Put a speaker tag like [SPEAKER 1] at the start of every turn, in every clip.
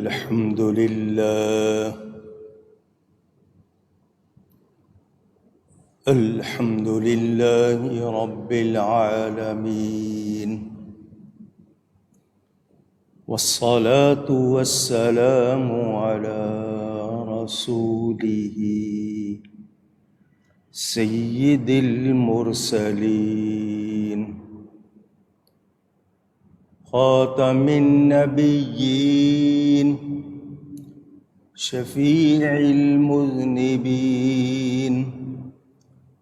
[SPEAKER 1] الحمد لله الحمد لله رب العالمين، والصلاة والسلام على رسوله سيد المرسلين خاتم النبيين شفيع المذنبين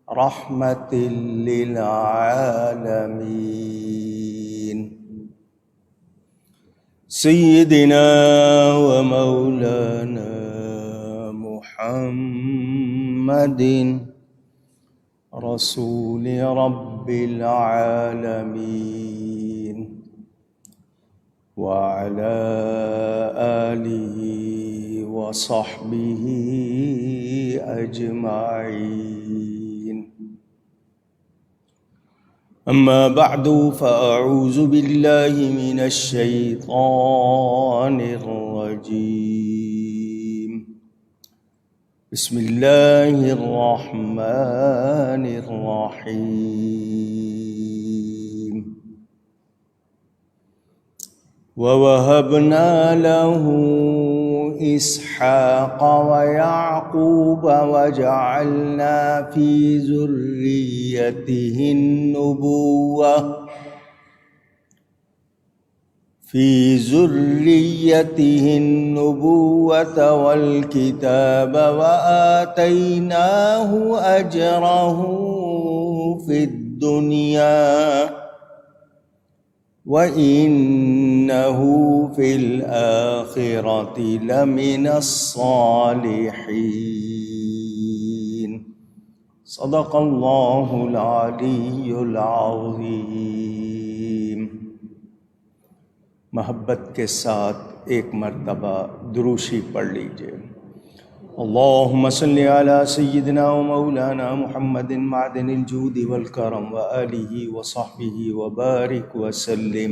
[SPEAKER 1] رحمة للعالمين، سيدنا ومولانا محمد رسول رب العالمين، وعلى آله وصحبه أجمعين. أما بعد، فأعوذ بالله من الشيطان الرجيم. بسم الله الرحمن الرحيم. ووهبنا له إسحاق ويعقوب وجعلنا في ذريته النبوة والكتاب وآتيناه أجره في الدنيا وَإِنَّهُ فِي الْآخِرَةِ لَمِنَ الصَّالِحِينَ. صدق اللہ العلی العظیم. محبت کے ساتھ ایک مرتبہ دروشی پڑھ لیجئے. اللہم صلی علی سیدنا و مولانا محمد معدن الجود والکرم وآلہ وصحبہ وبارک وسلم.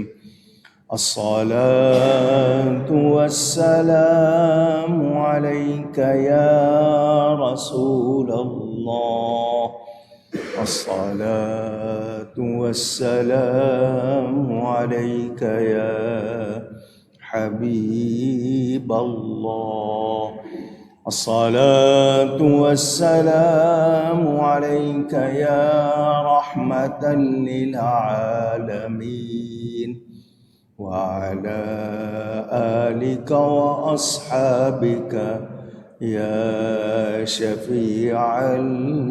[SPEAKER 1] الصلاة والسلام علیک یا رسول اللہ، الصلاة والسلام علیک یا حبیب اللہ، الصلاة والسلام علیک یا رحمة للعالمین، وعلى آلك وأصحابك يا شفيع المذنبين.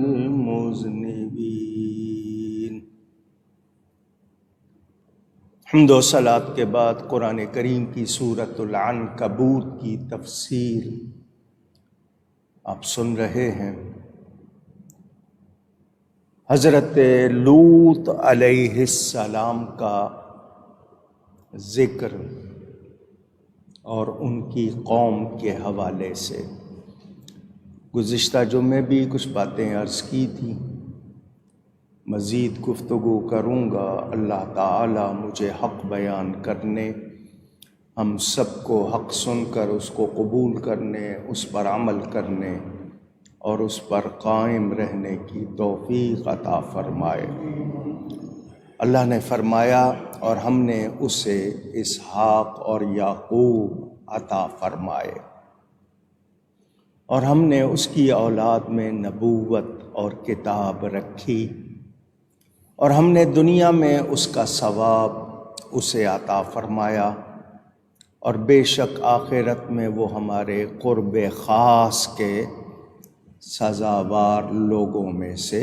[SPEAKER 1] حمد و صلاۃ کے بعد قرآن کریم کی سورۃ العنکبوت کی تفسیر آپ سن رہے ہیں. حضرت لوط علیہ السلام کا ذکر اور ان کی قوم کے حوالے سے گزشتہ جمعے بھی کچھ باتیں عرض کی تھیں. مزید گفتگو کروں گا. اللہ تعالی مجھے حق بیان کرنے، ہم سب کو حق سن کر اس کو قبول کرنے، اس پر عمل کرنے اور اس پر قائم رہنے کی توفیق عطا فرمائے. اللہ نے فرمایا اور ہم نے اسے اسحاق اور یعقوب عطا فرمائے، اور ہم نے اس کی اولاد میں نبوت اور کتاب رکھی، اور ہم نے دنیا میں اس کا ثواب اسے عطا فرمایا، اور بے شک آخرت میں وہ ہمارے قرب خاص کے سزاوار لوگوں میں سے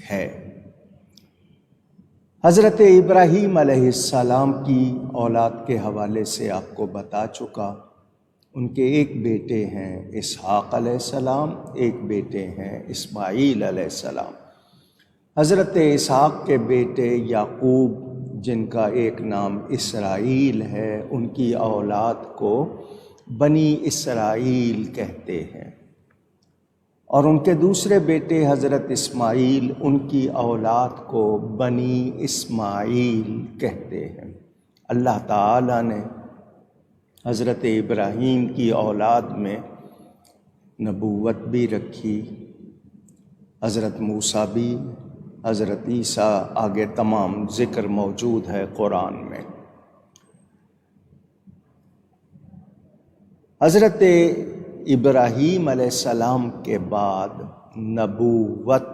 [SPEAKER 1] ہے. حضرت ابراہیم علیہ السلام کی اولاد کے حوالے سے آپ کو بتا چکا. ان کے ایک بیٹے ہیں اسحاق علیہ السلام، ایک بیٹے ہیں اسماعیل علیہ السلام. حضرت اسحاق کے بیٹے یعقوب، جن کا ایک نام اسرائیل ہے، ان کی اولاد کو بنی اسرائیل کہتے ہیں. اور ان کے دوسرے بیٹے حضرت اسماعیل، ان کی اولاد کو بنی اسماعیل کہتے ہیں. اللہ تعالیٰ نے حضرت ابراہیم کی اولاد میں نبوت بھی رکھی، حضرت موسیٰ بھی، حضرت عیسیٰ، آگے تمام ذکر موجود ہے قرآن میں۔ حضرت ابراہیم علیہ السلام کے بعد نبوت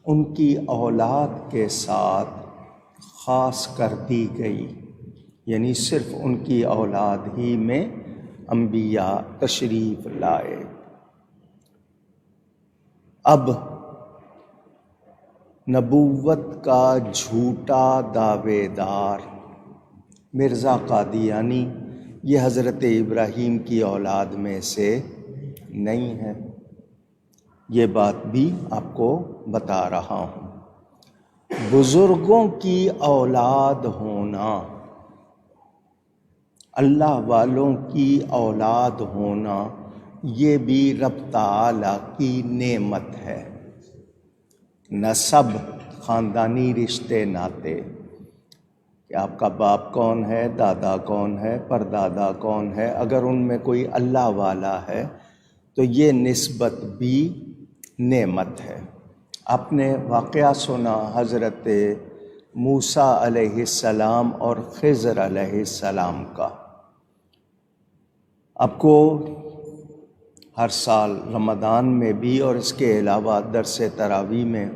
[SPEAKER 1] ان کی اولاد کے ساتھ خاص کر دی گئی، یعنی صرف ان کی اولاد ہی میں انبیاء تشریف لائے۔ اب نبوت کا جھوٹا دعوے دار مرزا قادیانی یہ حضرت ابراہیم کی اولاد میں سے نہیں ہے، یہ بات بھی آپ کو بتا رہا ہوں۔ بزرگوں کی اولاد ہونا، اللہ والوں کی اولاد ہونا، یہ بھی رب تعالیٰ کی نعمت ہے۔ نسب، خاندانی رشتے ناتے، کہ آپ کا باپ کون ہے، دادا کون ہے، پردادا کون ہے، اگر ان میں کوئی اللہ والا ہے تو یہ نسبت بھی نعمت ہے۔ آپ نے واقعہ سنا حضرت موسیٰ علیہ السلام اور خضر علیہ السلام کا۔ آپ کو ہر سال رمضان میں بھی اور اس کے علاوہ درس تراویح میں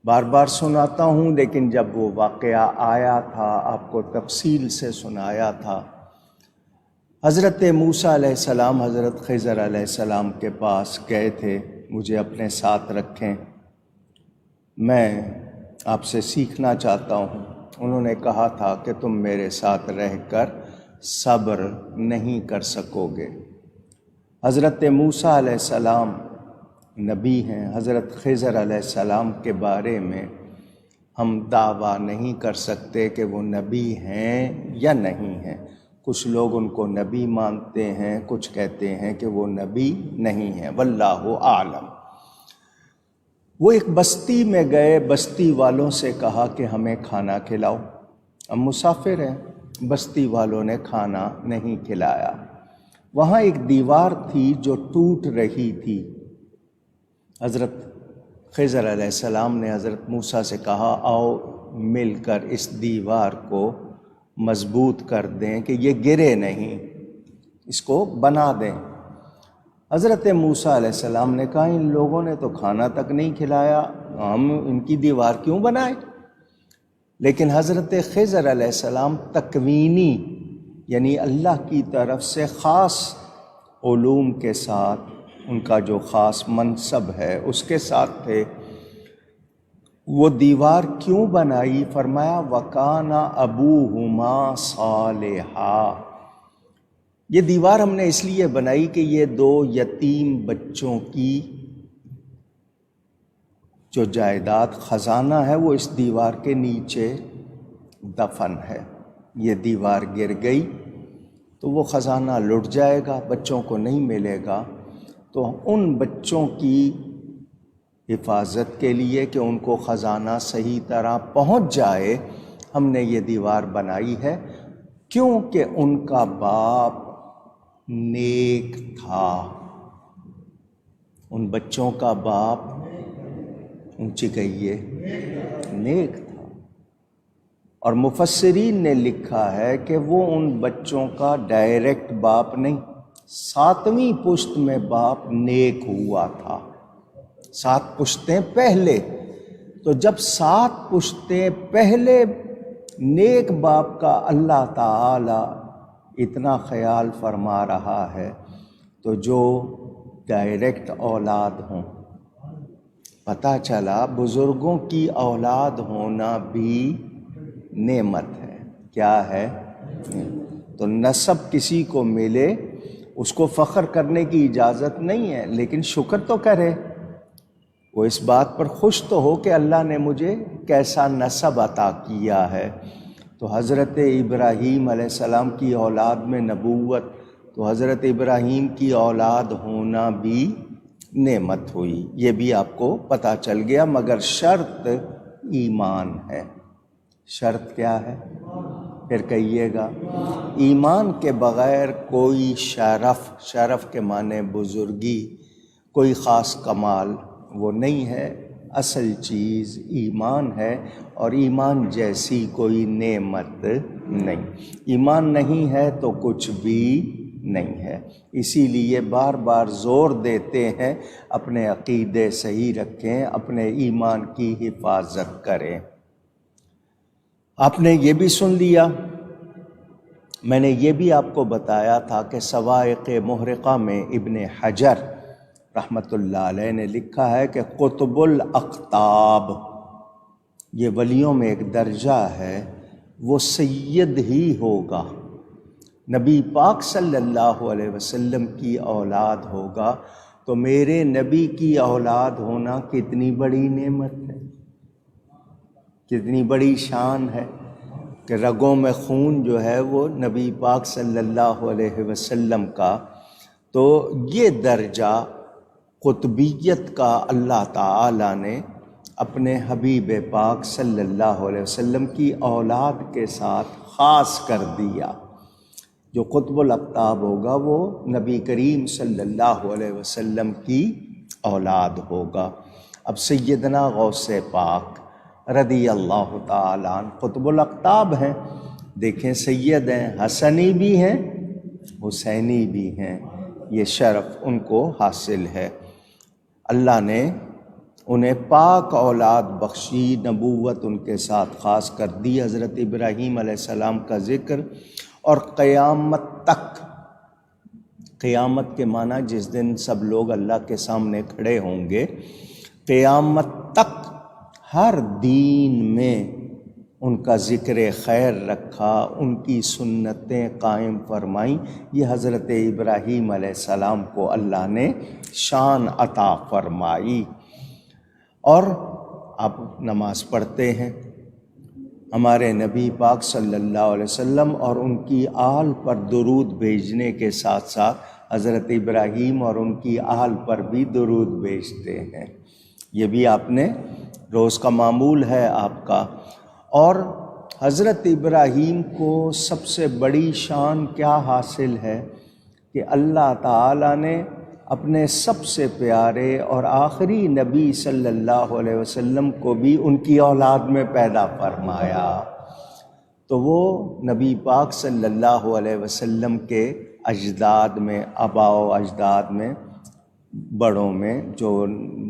[SPEAKER 1] بار بار سناتا ہوں، لیکن جب وہ واقعہ آیا تھا آپ کو تفصیل سے سنایا تھا۔ حضرت موسیٰ علیہ السلام حضرت خضر علیہ السلام کے پاس گئے تھے، مجھے اپنے ساتھ رکھیں، میں آپ سے سیکھنا چاہتا ہوں۔ انہوں نے کہا تھا کہ تم میرے ساتھ رہ کر صبر نہیں کر سکو گے۔ حضرت موسیٰ علیہ السلام نبی ہیں، حضرت خضر علیہ السلام کے بارے میں ہم دعویٰ نہیں کر سکتے کہ وہ نبی ہیں یا نہیں ہیں۔ کچھ لوگ ان کو نبی مانتے ہیں، کچھ کہتے ہیں کہ وہ نبی نہیں ہیں، واللہ اعلم۔ وہ ایک بستی میں گئے، بستی والوں سے کہا کہ ہمیں کھانا کھلاؤ، ہم مسافر ہیں۔ بستی والوں نے کھانا نہیں کھلایا۔ وہاں ایک دیوار تھی جو ٹوٹ رہی تھی۔ حضرت خضر علیہ السلام نے حضرت موسیٰ سے کہا آؤ مل کر اس دیوار کو مضبوط کر دیں کہ یہ گرے نہیں، اس کو بنا دیں۔ حضرت موسیٰ علیہ السلام نے کہا ان لوگوں نے تو کھانا تک نہیں کھلایا، ہم ان کی دیوار کیوں بنائیں؟ لیکن حضرت خضر علیہ السلام تکوینی یعنی اللہ کی طرف سے خاص علوم کے ساتھ، ان کا جو خاص منصب ہے اس کے ساتھ تھے۔ وہ دیوار کیوں بنائی؟ فرمایا وَكَانَ أَبُوهُمَا صَالِحًا۔ یہ دیوار ہم نے اس لیے بنائی کہ یہ دو یتیم بچوں کی جو جائیداد خزانہ ہے وہ اس دیوار کے نیچے دفن ہے۔ یہ دیوار گر گئی تو وہ خزانہ لٹ جائے گا، بچوں کو نہیں ملے گا۔ تو ان بچوں کی حفاظت کے لیے کہ ان کو خزانہ صحیح طرح پہنچ جائے ہم نے یہ دیوار بنائی ہے، کیونکہ ان کا باپ نیک تھا۔ ان بچوں کا باپ اونچی کہیے نیک تھا، اور مفسرین نے لکھا ہے کہ وہ ان بچوں کا ڈائریکٹ باپ نہیں، 7ویں پشت میں باپ نیک ہوا تھا، 7 پشتیں پہلے۔ تو جب 7 پشتیں پہلے نیک باپ کا اللہ تعالی اتنا خیال فرما رہا ہے تو جو ڈائریکٹ اولاد ہوں، پتہ چلا بزرگوں کی اولاد ہونا بھی نعمت ہے۔ کیا ہے؟ تو نسب کسی کو ملے اس کو فخر کرنے کی اجازت نہیں ہے، لیکن شکر تو کرے، وہ اس بات پر خوش تو ہو کہ اللہ نے مجھے کیسا نسب عطا کیا ہے۔ تو حضرت ابراہیم علیہ السلام کی اولاد میں نبوت، تو حضرت ابراہیم کی اولاد ہونا بھی نعمت ہوئی، یہ بھی آپ کو پتہ چل گیا، مگر شرط ایمان ہے۔ شرط کیا ہے؟ پھر کہیے گا ایمان کے بغیر کوئی شرف کے معنی بزرگی، کوئی خاص کمال وہ نہیں ہے، اصل چیز ایمان ہے، اور ایمان جیسی کوئی نعمت نہیں، ایمان نہیں ہے تو کچھ بھی نہیں ہے۔ اسی لیے بار بار زور دیتے ہیں اپنے عقیدے صحیح رکھیں، اپنے ایمان کی حفاظت کریں۔ آپ نے یہ بھی سن لیا، میں نے یہ بھی آپ کو بتایا تھا کہ صواعق محرقہ میں ابن حجر رحمۃ اللہ علیہ نے لکھا ہے کہ قطب الاقطاب، یہ ولیوں میں ایک درجہ ہے، وہ سید ہی ہوگا، نبی پاک صلی اللہ علیہ وسلم کی اولاد ہوگا۔ تو میرے نبی کی اولاد ہونا کتنی بڑی نعمت ہے، کتنی بڑی شان ہے کہ رگوں میں خون جو ہے وہ نبی پاک صلی اللہ علیہ وسلم کا۔ تو یہ درجہ قطبیت کا اللہ تعالیٰ نے اپنے حبیب پاک صلی اللہ علیہ وسلم کی اولاد کے ساتھ خاص کر دیا۔ جو قطب الاقطاب ہوگا وہ نبی کریم صلی اللہ علیہ وسلم کی اولاد ہوگا۔ اب سیدنا غوث پاک رضی اللہ تعالیٰ عنہ قطب الاقطاب ہیں، دیکھیں سید ہیں، حسنی بھی ہیں، حسینی بھی ہیں، یہ شرف ان کو حاصل ہے۔ اللہ نے انہیں پاک اولاد بخشی، نبوت ان کے ساتھ خاص کر دی۔ حضرت ابراہیم علیہ السلام کا ذکر، اور قیامت تک، قیامت کے معنی جس دن سب لوگ اللہ کے سامنے کھڑے ہوں گے، قیامت تک ہر دین میں ان کا ذکر خیر رکھا، ان کی سنتیں قائم فرمائیں۔ یہ حضرت ابراہیم علیہ السلام کو اللہ نے شان عطا فرمائی۔ اور آپ نماز پڑھتے ہیں، ہمارے نبی پاک صلی اللہ علیہ وسلم اور ان کی آل پر درود بھیجنے کے ساتھ ساتھ حضرت ابراہیم اور ان کی آل پر بھی درود بھیجتے ہیں، یہ بھی آپ نے روز کا معمول ہے آپ کا۔ اور حضرت ابراہیم کو سب سے بڑی شان کیا حاصل ہے کہ اللہ تعالیٰ نے اپنے سب سے پیارے اور آخری نبی صلی اللہ علیہ وسلم کو بھی ان کی اولاد میں پیدا فرمایا۔ تو وہ نبی پاک صلی اللہ علیہ وسلم کے اجداد میں، آباء و اجداد میں، بڑوں میں، جو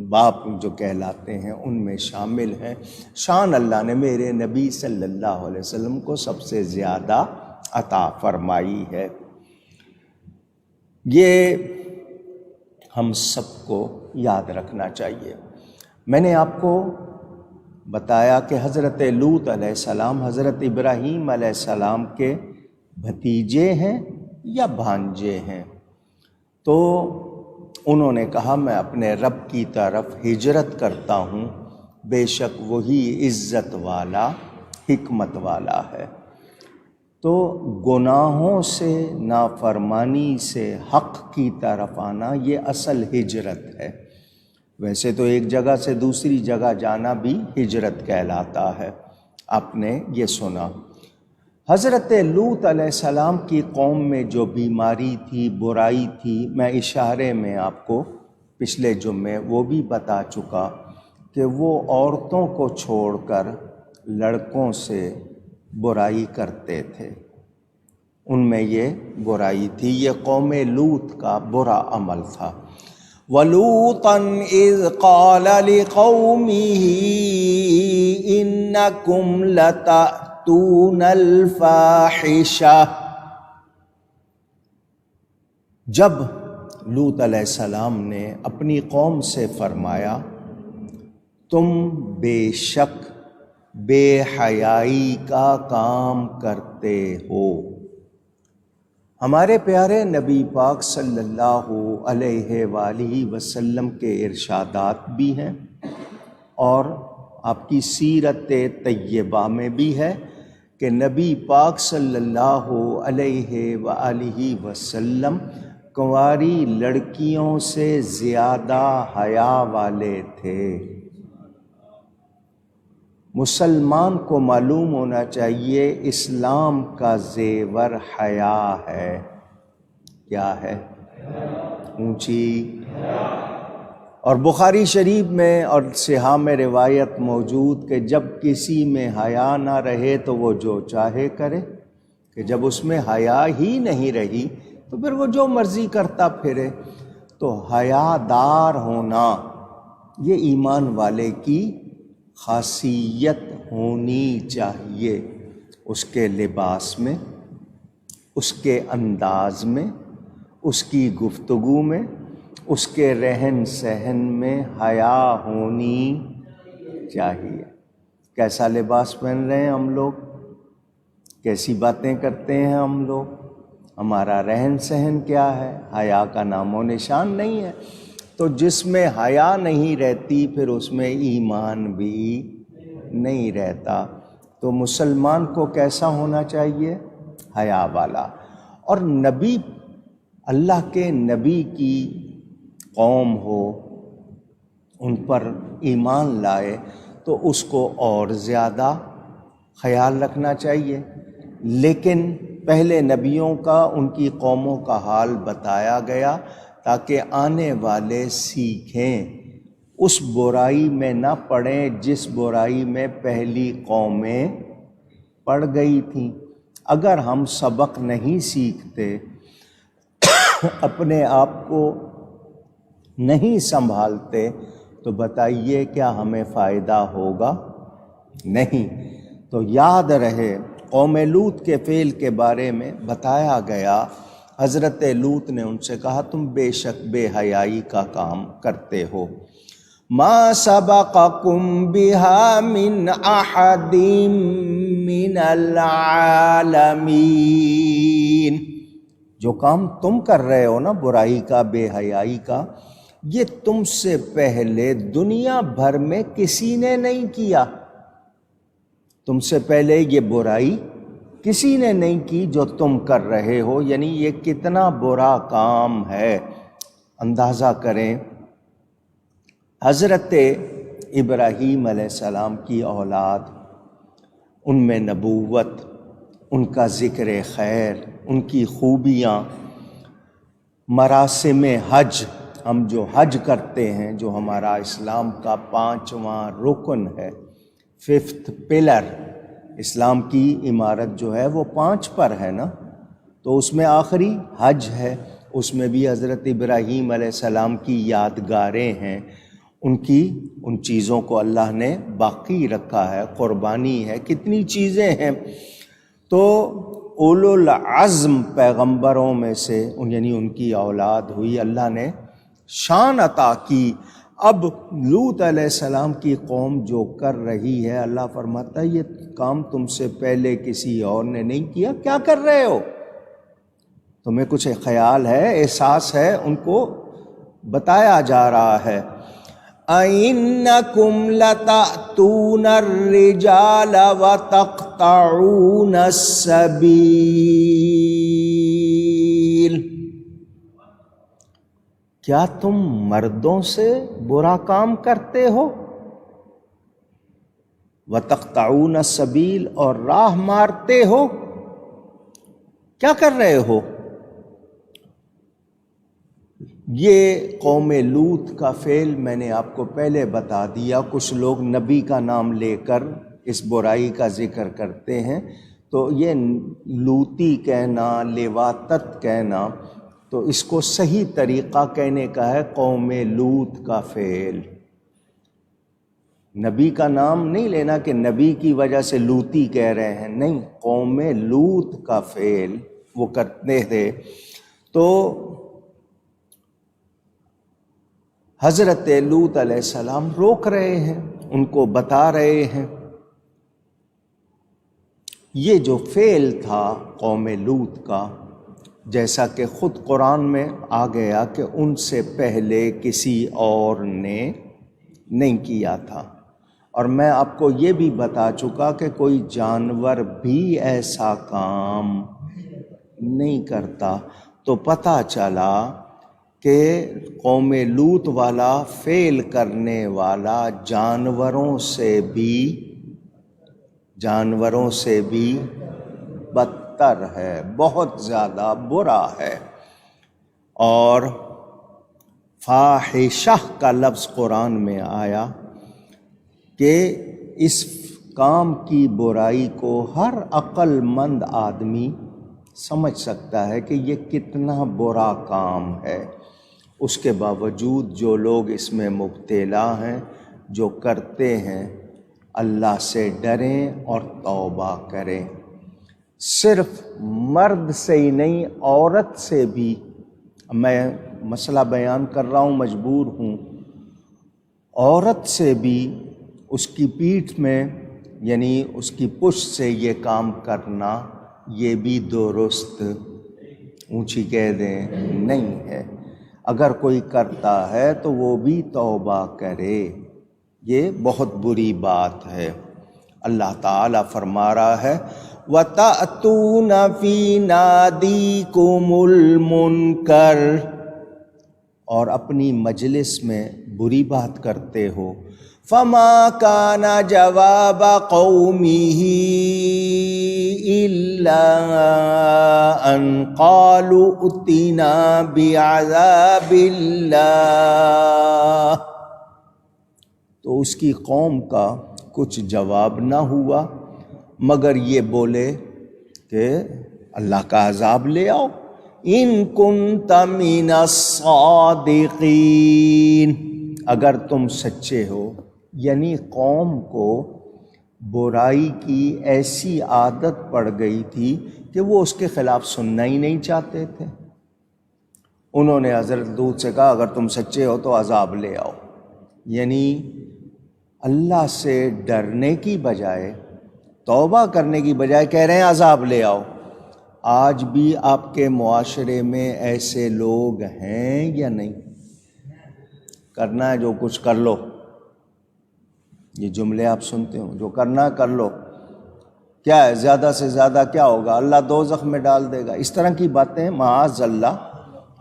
[SPEAKER 1] باپ جو کہلاتے ہیں ان میں شامل ہیں۔ شان اللہ نے میرے نبی صلی اللہ علیہ وسلم کو سب سے زیادہ عطا فرمائی ہے۔ یہ ہم سب کو یاد رکھنا چاہیے۔ میں نے آپ کو بتایا کہ حضرت لوط علیہ السلام حضرت ابراہیم علیہ السلام کے بھتیجے ہیں یا بھانجے ہیں۔ تو انہوں نے کہا میں اپنے رب کی طرف ہجرت کرتا ہوں، بے شک وہی عزت والا، حکمت والا ہے۔ تو گناہوں سے، نافرمانی سے حق کی طرف آنا، یہ اصل ہجرت ہے۔ ویسے تو ایک جگہ سے دوسری جگہ جانا بھی ہجرت کہلاتا ہے۔ آپ نے یہ سنا، حضرت لوط علیہ السلام کی قوم میں جو بیماری تھی، برائی تھی، میں اشارے میں آپ کو پچھلے جمعے وہ بھی بتا چکا کہ وہ عورتوں کو چھوڑ کر لڑکوں سے برائی کرتے تھے، ان میں یہ برائی تھی، یہ قوم لوط کا برا عمل تھا۔ وَلُوطًا إِذْ قَالَ لِقَوْمِهِ إِنَّكُمْ لَتَأْتُونَ الْفَاحِشَةَ، جب لوط علیہ السلام نے اپنی قوم سے فرمایا تم بے شک بے حیائی کا کام کرتے ہو۔ ہمارے پیارے نبی پاک صلی اللہ علیہ وآلہ وسلم کے ارشادات بھی ہیں، اور آپ کی سیرت طیبہ میں بھی ہے کہ نبی پاک صلی اللہ علیہ وآلہ وسلم کنواری لڑکیوں سے زیادہ حیا والے تھے۔ مسلمان کو معلوم ہونا چاہیے اسلام کا زیور حیا ہے۔ کیا ہے؟ اونچی۔ اور بخاری شریف میں اور صحاح میں روایت موجود کہ جب کسی میں حیا نہ رہے تو وہ جو چاہے کرے، کہ جب اس میں حیا ہی نہیں رہی تو پھر وہ جو مرضی کرتا پھرے۔ تو حیا دار ہونا یہ ایمان والے کی خاصیت ہونی چاہیے، اس کے لباس میں، اس کے انداز میں، اس کی گفتگو میں، اس کے رہن سہن میں حیا ہونی چاہیے۔ کیسا لباس پہن رہے ہیں ہم لوگ، کیسی باتیں کرتے ہیں ہم لوگ، ہمارا رہن سہن کیا ہے، حیا کا نام و نشان نہیں ہے۔ تو جس میں حیا نہیں رہتی پھر اس میں ایمان بھی نہیں رہتا۔ تو مسلمان کو کیسا ہونا چاہیے؟ حیا والا۔ اور نبی، اللہ کے نبی کی قوم ہو، ان پر ایمان لائے تو اس کو اور زیادہ خیال رکھنا چاہیے۔ لیکن پہلے نبیوں کا، ان کی قوموں کا حال بتایا گیا تاکہ آنے والے سیکھیں، اس برائی میں نہ پڑیں جس برائی میں پہلی قومیں پڑ گئی تھیں۔ اگر ہم سبق نہیں سیکھتے، اپنے آپ کو نہیں سنبھالتے، تو بتائیے کیا ہمیں فائدہ ہوگا؟ نہیں۔ تو یاد رہے قوم لوط کے فعل کے بارے میں بتایا گیا، حضرت لوط نے ان سے کہا تم بے شک بے حیائی کا کام کرتے ہو۔ ما سبقکم بہا من احد من العالمین، جو کام تم کر رہے ہو نا برائی کا، بے حیائی کا، یہ تم سے پہلے دنیا بھر میں کسی نے نہیں کیا۔ تم سے پہلے یہ برائی کسی نے نہیں کی جو تم کر رہے ہو، یعنی یہ کتنا برا کام ہے۔ اندازہ کریں، حضرت ابراہیم علیہ السلام کی اولاد، ان میں نبوت، ان کا ذکر خیر، ان کی خوبیاں، مراسم حج، ہم جو حج کرتے ہیں، جو ہمارا اسلام کا 5واں رکن ہے، 5th پلر، اسلام کی عمارت جو ہے وہ 5 پر ہے نا، تو اس میں آخری حج ہے، اس میں بھی حضرت ابراہیم علیہ السلام کی یادگاریں ہیں، ان چیزوں کو اللہ نے باقی رکھا ہے، قربانی ہے، کتنی چیزیں ہیں۔ تو اولو العزم پیغمبروں میں سے یعنی ان کی اولاد ہوئی، اللہ نے شان عطا کی۔ اب لوط علیہ السلام کی قوم جو کر رہی ہے، اللہ فرماتا ہے یہ کام تم سے پہلے کسی اور نے نہیں کیا، کیا کر رہے ہو؟ تمہیں کچھ خیال ہے، احساس ہے؟ ان کو بتایا جا رہا ہے أَإِنَّكُمْ لَتَأْتُونَ الرِّجَالَ وَتَقْطَعُونَ السَّبِيلَ، کیا تم مردوں سے برا کام کرتے ہو؟ وَتَقْطَعُونَ السَّبِيلَ، اور راہ مارتے ہو؟ کیا کر رہے ہو؟ یہ قوم لوط کا فعل میں نے آپ کو پہلے بتا دیا۔ کچھ لوگ نبی کا نام لے کر اس برائی کا ذکر کرتے ہیں، تو یہ لوطی کہنا، لیواتت کہنا، تو اس کو صحیح طریقہ کہنے کا ہے قوم لوط کا فعل۔ نبی کا نام نہیں لینا کہ نبی کی وجہ سے لوطی کہہ رہے ہیں، نہیں، قوم لوط کا فعل وہ کرتے تھے۔ تو حضرت لوط علیہ السلام روک رہے ہیں، ان کو بتا رہے ہیں۔ یہ جو فعل تھا قوم لوط کا، جیسا کہ خود قرآن میں آ گیا کہ ان سے پہلے کسی اور نے نہیں کیا تھا، اور میں آپ کو یہ بھی بتا چکا کہ کوئی جانور بھی ایسا کام نہیں کرتا۔ تو پتہ چلا کہ قوم لوط والا فعل کرنے والا جانوروں سے بھی جانوروں سے بھی بدتر ہے، بہت زیادہ برا ہے۔ اور فاحشہ کا لفظ قرآن میں آیا کہ اس کام کی برائی کو ہر عقل مند آدمی سمجھ سکتا ہے کہ یہ کتنا برا کام ہے، اس کے باوجود جو لوگ اس میں مبتلا ہیں، جو کرتے ہیں، اللہ سے ڈریں اور توبہ کریں۔ صرف مرد سے ہی نہیں، عورت سے بھی، میں مسئلہ بیان کر رہا ہوں، مجبور ہوں، عورت سے بھی اس کی پیٹھ میں یعنی اس کی پشت سے یہ کام کرنا، یہ بھی درست، اونچی کہہ دیں، نہیں ہے۔ اگر کوئی کرتا ہے تو وہ بھی توبہ کرے، یہ بہت بری بات ہے۔ اللہ تعالیٰ فرما رہا ہے وَتَأْتُونَ فِي نَادِيكُمُ الْمُنْكَرَ، اور اپنی مجلس میں بری بات کرتے ہو۔ فَمَا كَانَ جَوَابَ قَوْمِهِ إِلَّا أَنْ قَالُوا ائْتِنَا بِعَذَابِ اللَّهِ، تو اس کی قوم کا کچھ جواب نہ ہوا مگر یہ بولے کہ اللہ کا عذاب لے آؤ، ان کنت من الصادقین، اگر تم سچے ہو۔ یعنی قوم کو برائی کی ایسی عادت پڑ گئی تھی کہ وہ اس کے خلاف سننا ہی نہیں چاہتے تھے۔ انہوں نے حضرت لوط سے کہا اگر تم سچے ہو تو عذاب لے آؤ، یعنی اللہ سے ڈرنے کی بجائے، توبہ کرنے کی بجائے کہہ رہے ہیں عذاب لے آؤ۔ آج بھی آپ کے معاشرے میں ایسے لوگ ہیں یا نہیں؟ کرنا ہے جو کچھ کر لو، یہ جملے آپ سنتے ہو، جو کرنا ہے کر لو، کیا ہے زیادہ سے زیادہ کیا ہوگا، اللہ دوزخ میں ڈال دے گا، اس طرح کی باتیں معاذ اللہ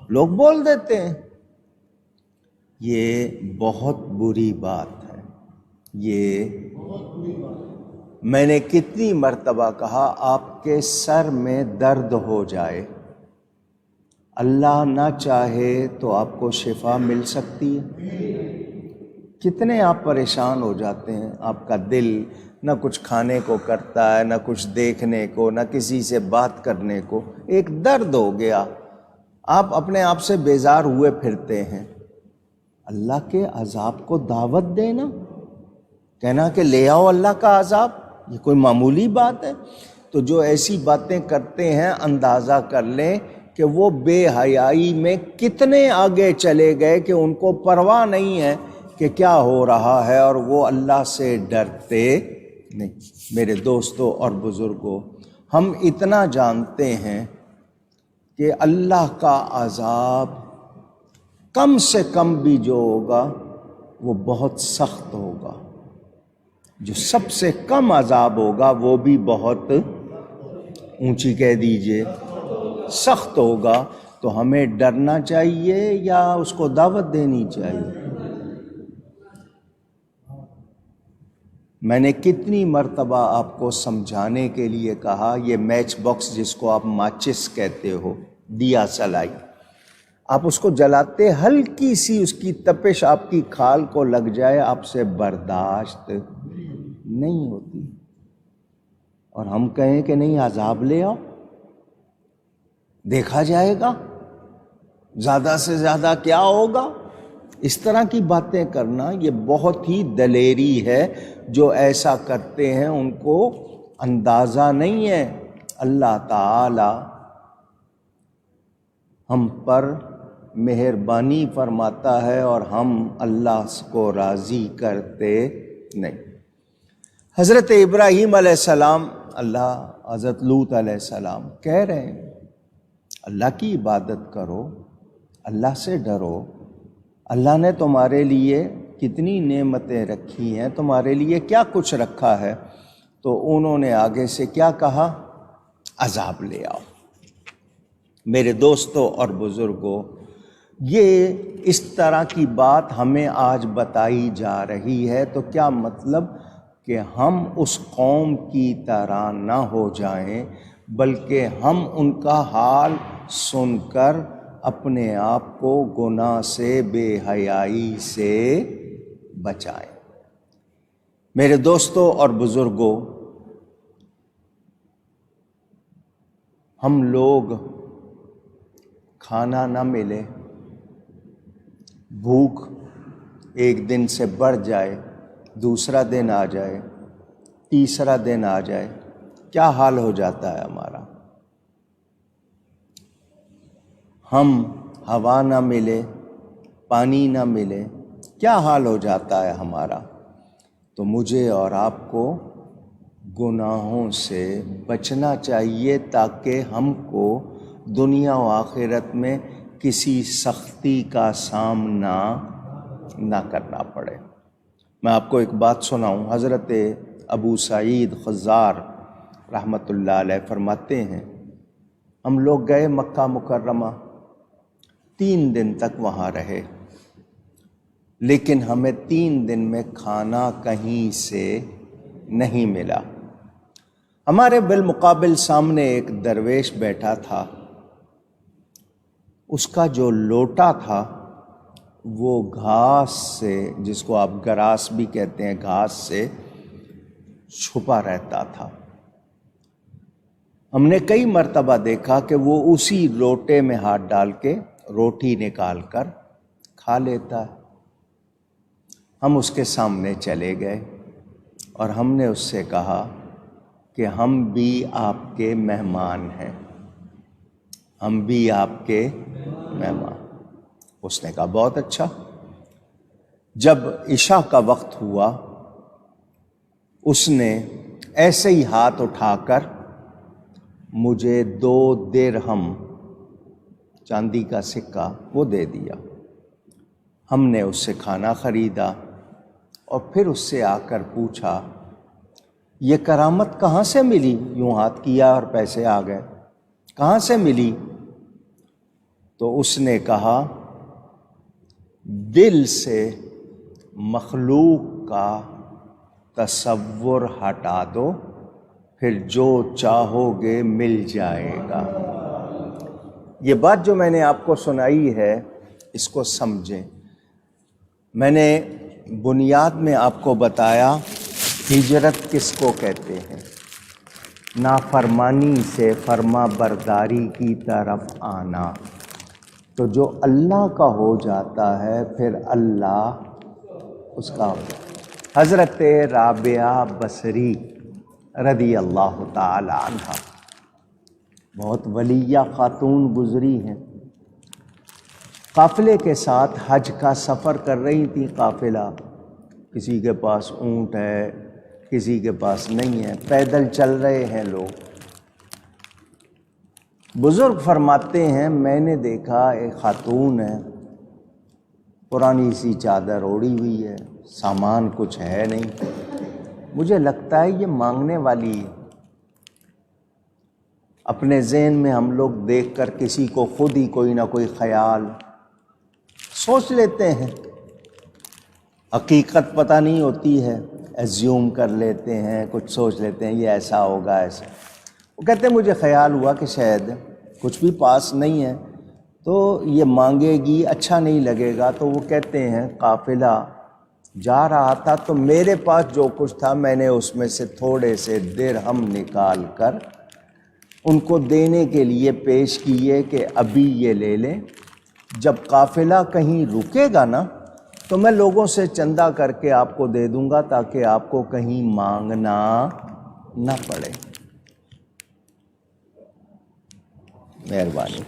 [SPEAKER 1] لوگ بول دیتے ہیں۔ یہ بہت بری بات ہے۔ یہ میں نے کتنی مرتبہ کہا آپ کے سر میں درد ہو جائے، اللہ نہ چاہے تو آپ کو شفا مل سکتی ہے۔ کتنے آپ پریشان ہو جاتے ہیں، آپ کا دل نہ کچھ کھانے کو کرتا ہے، نہ کچھ دیکھنے کو، نہ کسی سے بات کرنے کو، ایک درد ہو گیا، آپ اپنے آپ سے بیزار ہوئے پھرتے ہیں۔ اللہ کے عذاب کو دعوت دینا، کہنا کہ لے آؤ اللہ کا عذاب، یہ کوئی معمولی بات ہے؟ تو جو ایسی باتیں کرتے ہیں اندازہ کر لیں کہ وہ بے حیائی میں کتنے آگے چلے گئے کہ ان کو پرواہ نہیں ہے کہ کیا ہو رہا ہے، اور وہ اللہ سے ڈرتے نہیں۔ میرے دوستوں اور بزرگوں، ہم اتنا جانتے ہیں کہ اللہ کا عذاب کم سے کم بھی جو ہوگا وہ بہت سخت ہوگا، جو سب سے کم عذاب ہوگا وہ بھی بہت، اونچی کہہ دیجئے، سخت ہوگا۔ تو ہمیں ڈرنا چاہیے یا اس کو دعوت دینی چاہیے؟ میں نے کتنی مرتبہ آپ کو سمجھانے کے لیے کہا، یہ میچ باکس جس کو آپ ماچس کہتے ہو، دیا سلائی، آپ اس کو جلاتے، ہلکی سی اس کی تپش آپ کی کھال کو لگ جائے، آپ سے برداشت نہیں ہوتی، اور ہم کہیں کہ نہیں عذاب لے آؤ، دیکھا جائے گا زیادہ سے زیادہ کیا ہوگا۔ اس طرح کی باتیں کرنا یہ بہت ہی دلیری ہے۔ جو ایسا کرتے ہیں ان کو اندازہ نہیں ہے اللہ تعالی ہم پر مہربانی فرماتا ہے اور ہم اللہ کو راضی کرتے نہیں۔ حضرت ابراہیم علیہ السلام، اللہ حضرت لوط علیہ السلام کہہ رہے ہیں اللہ کی عبادت کرو، اللہ سے ڈرو، اللہ نے تمہارے لیے کتنی نعمتیں رکھی ہیں، تمہارے لیے کیا کچھ رکھا ہے۔ تو انہوں نے آگے سے کیا کہا؟ عذاب لے آؤ۔ میرے دوستوں اور بزرگوں، یہ اس طرح کی بات ہمیں آج بتائی جا رہی ہے، تو کیا مطلب کہ ہم اس قوم کی طرح نہ ہو جائیں، بلکہ ہم ان کا حال سن کر اپنے آپ کو گناہ سے، بے حیائی سے بچائیں۔ میرے دوستوں اور بزرگوں، ہم لوگ کھانا نہ ملے، بھوک ایک دن سے بڑھ جائے، دوسرا دن آ جائے، تیسرا دن آ جائے، کیا حال ہو جاتا ہے ہمارا؟ ہم ہوا نہ ملے، پانی نہ ملے، کیا حال ہو جاتا ہے ہمارا؟ تو مجھے اور آپ کو گناہوں سے بچنا چاہیے تاکہ ہم کو دنیا و آخرت میں کسی سختی کا سامنا نہ کرنا پڑے۔ میں آپ کو ایک بات سناؤں۔ حضرت ابو سعید خضار رحمۃ اللہ علیہ فرماتے ہیں، ہم لوگ گئے مکہ مکرمہ، 3 دن تک وہاں رہے، لیکن ہمیں 3 دن میں کھانا کہیں سے نہیں ملا۔ ہمارے بالمقابل سامنے ایک درویش بیٹھا تھا، اس کا جو لوٹا تھا وہ گھاس سے، جس کو آپ گراس بھی کہتے ہیں، گھاس سے چھپا رہتا تھا۔ ہم نے کئی مرتبہ دیکھا کہ وہ اسی لوٹے میں ہاتھ ڈال کے روٹی نکال کر کھا لیتا ہے۔ ہم اس کے سامنے چلے گئے اور ہم نے اس سے کہا کہ ہم بھی آپ کے مہمان ہیں، ہم بھی آپ کے مہمان۔ اس نے کہا بہت اچھا۔ جب عشاء کا وقت ہوا، اس نے ایسے ہی ہاتھ اٹھا کر مجھے 2 درہم چاندی کا سکہ وہ دے دیا۔ ہم نے اس سے کھانا خریدا اور پھر اس سے آ کر پوچھا، یہ کرامت کہاں سے ملی؟ یوں ہاتھ کیا اور پیسے آ گئے، کہاں سے ملی؟ تو اس نے کہا، دل سے مخلوق کا تصور ہٹا دو، پھر جو چاہو گے مل جائے گا۔ یہ بات جو میں نے آپ کو سنائی ہے، اس کو سمجھیں۔ میں نے بنیاد میں آپ کو بتایا ہجرت کس کو کہتے ہیں، نافرمانی سے فرما برداری کی طرف آنا۔ تو جو اللہ کا ہو جاتا ہے پھر اللہ اس کا ہو جاتا ہے۔ حضرت رابعہ بصری رضی اللہ تعالی عنہ بہت ولیہ خاتون گزری ہیں، قافلے کے ساتھ حج کا سفر کر رہی تھی۔ قافلہ، کسی کے پاس اونٹ ہے، کسی کے پاس نہیں ہے، پیدل چل رہے ہیں لوگ۔ بزرگ فرماتے ہیں، میں نے دیکھا ایک خاتون ہے، پرانی سی چادر اوڑھی ہوئی ہے، سامان کچھ ہے نہیں، مجھے لگتا ہے یہ مانگنے والی ہے۔ اپنے ذہن میں ہم لوگ دیکھ کر کسی کو خود ہی کوئی نہ کوئی خیال سوچ لیتے ہیں، حقیقت پتہ نہیں ہوتی ہے، ایزیوم کر لیتے ہیں، کچھ سوچ لیتے ہیں یہ ایسا ہوگا ایسا۔ وہ کہتے ہیں مجھے خیال ہوا کہ شاید کچھ بھی پاس نہیں ہے تو یہ مانگے گی، اچھا نہیں لگے گا۔ تو وہ کہتے ہیں قافلہ جا رہا تھا تو میرے پاس جو کچھ تھا میں نے اس میں سے تھوڑے سے درہم نکال کر ان کو دینے کے لیے پیش کیے کہ ابھی یہ لے لیں، جب قافلہ کہیں رکے گا نا تو میں لوگوں سے چندہ کر کے آپ کو دے دوں گا تاکہ آپ کو کہیں مانگنا نہ پڑے۔ مہربانی،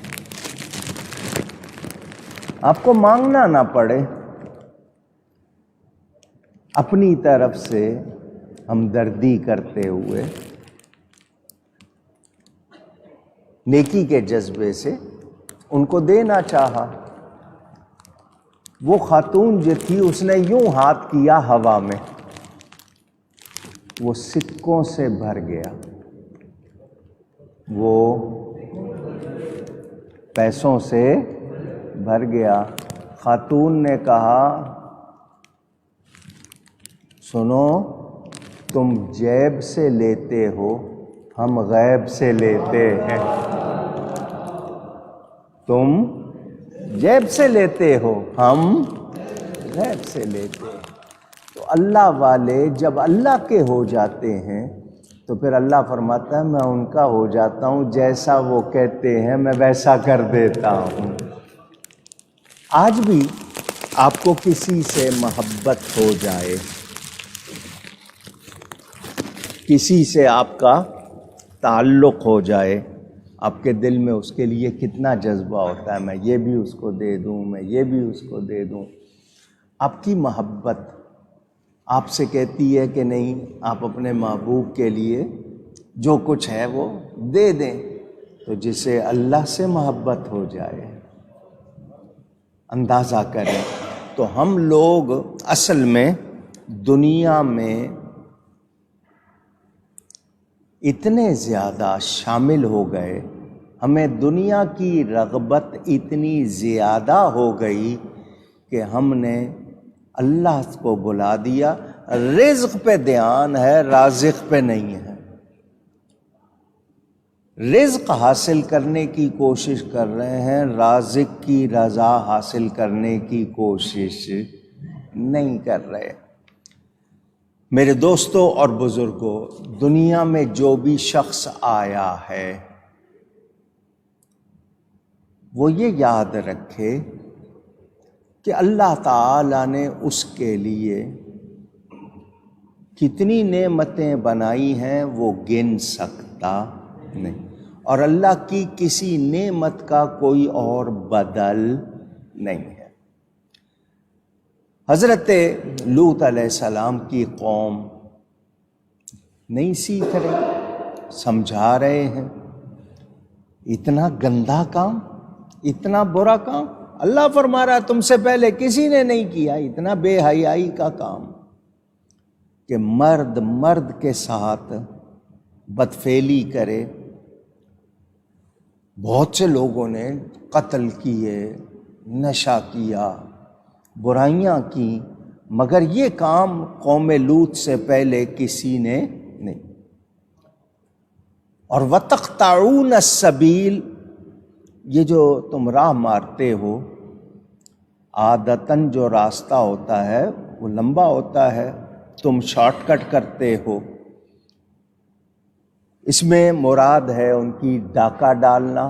[SPEAKER 1] آپ کو مانگنا نہ پڑے۔ اپنی طرف سے ہمدردی کرتے ہوئے، نیکی کے جذبے سے ان کو دینا چاہا۔ وہ خاتون جو تھی اس نے یوں ہاتھ کیا ہوا میں، وہ سکوں سے بھر گیا، وہ پیسوں سے بھر گیا۔ خاتون نے کہا، سنو تم جیب سے لیتے ہو، ہم غیب سے لیتے ہیں۔ تم جیب سے لیتے ہو، ہم غیب سے لیتے ہیں۔ تو اللہ والے جب اللہ کے ہو جاتے ہیں تو پھر اللہ فرماتا ہے میں ان کا ہو جاتا ہوں، جیسا وہ کہتے ہیں میں ویسا کر دیتا ہوں۔ آج بھی آپ کو کسی سے محبت ہو جائے، کسی سے آپ کا تعلق ہو جائے، آپ کے دل میں اس کے لیے کتنا جذبہ ہوتا ہے، میں یہ بھی اس کو دے دوں، میں یہ بھی اس کو دے دوں۔ آپ کی محبت آپ سے کہتی ہے کہ نہیں، آپ اپنے محبوب کے لیے جو کچھ ہے وہ دے دیں۔ تو جسے اللہ سے محبت ہو جائے، اندازہ کریں تو ہم لوگ اصل میں دنیا میں اتنے زیادہ شامل ہو گئے، ہمیں دنیا کی رغبت اتنی زیادہ ہو گئی کہ ہم نے اللہ کو بلا دیا۔ رزق پہ دھیان ہے، رازق پہ نہیں ہے۔ رزق حاصل کرنے کی کوشش کر رہے ہیں، رازق کی رضا حاصل کرنے کی کوشش نہیں کر رہے۔ میرے دوستوں اور بزرگوں، دنیا میں جو بھی شخص آیا ہے وہ یہ یاد رکھے کہ اللہ تعالیٰ نے اس کے لیے کتنی نعمتیں بنائی ہیں وہ گن سکتا نہیں، اور اللہ کی کسی نعمت کا کوئی اور بدل نہیں ہے۔ حضرت لوط علیہ السلام کی قوم نہیں سیکھ رہی، سمجھا رہے ہیں، اتنا گندا کام، اتنا برا کام اللہ فرما رہا ہے تم سے پہلے کسی نے نہیں کیا، اتنا بے حیائی کا کام کہ مرد مرد کے ساتھ بدفعلی کرے۔ بہت سے لوگوں نے قتل کیے، نشہ کیا، برائیاں کی، مگر یہ کام قوم لوط سے پہلے کسی نے نہیں۔ اور وَتَقْطَعُونَ السَّبِيلَ، یہ جو تم راہ مارتے ہو، عادتاً جو راستہ ہوتا ہے وہ لمبا ہوتا ہے، تم شارٹ کٹ کرتے ہو۔ اس میں مراد ہے ان کی ڈاکہ ڈالنا،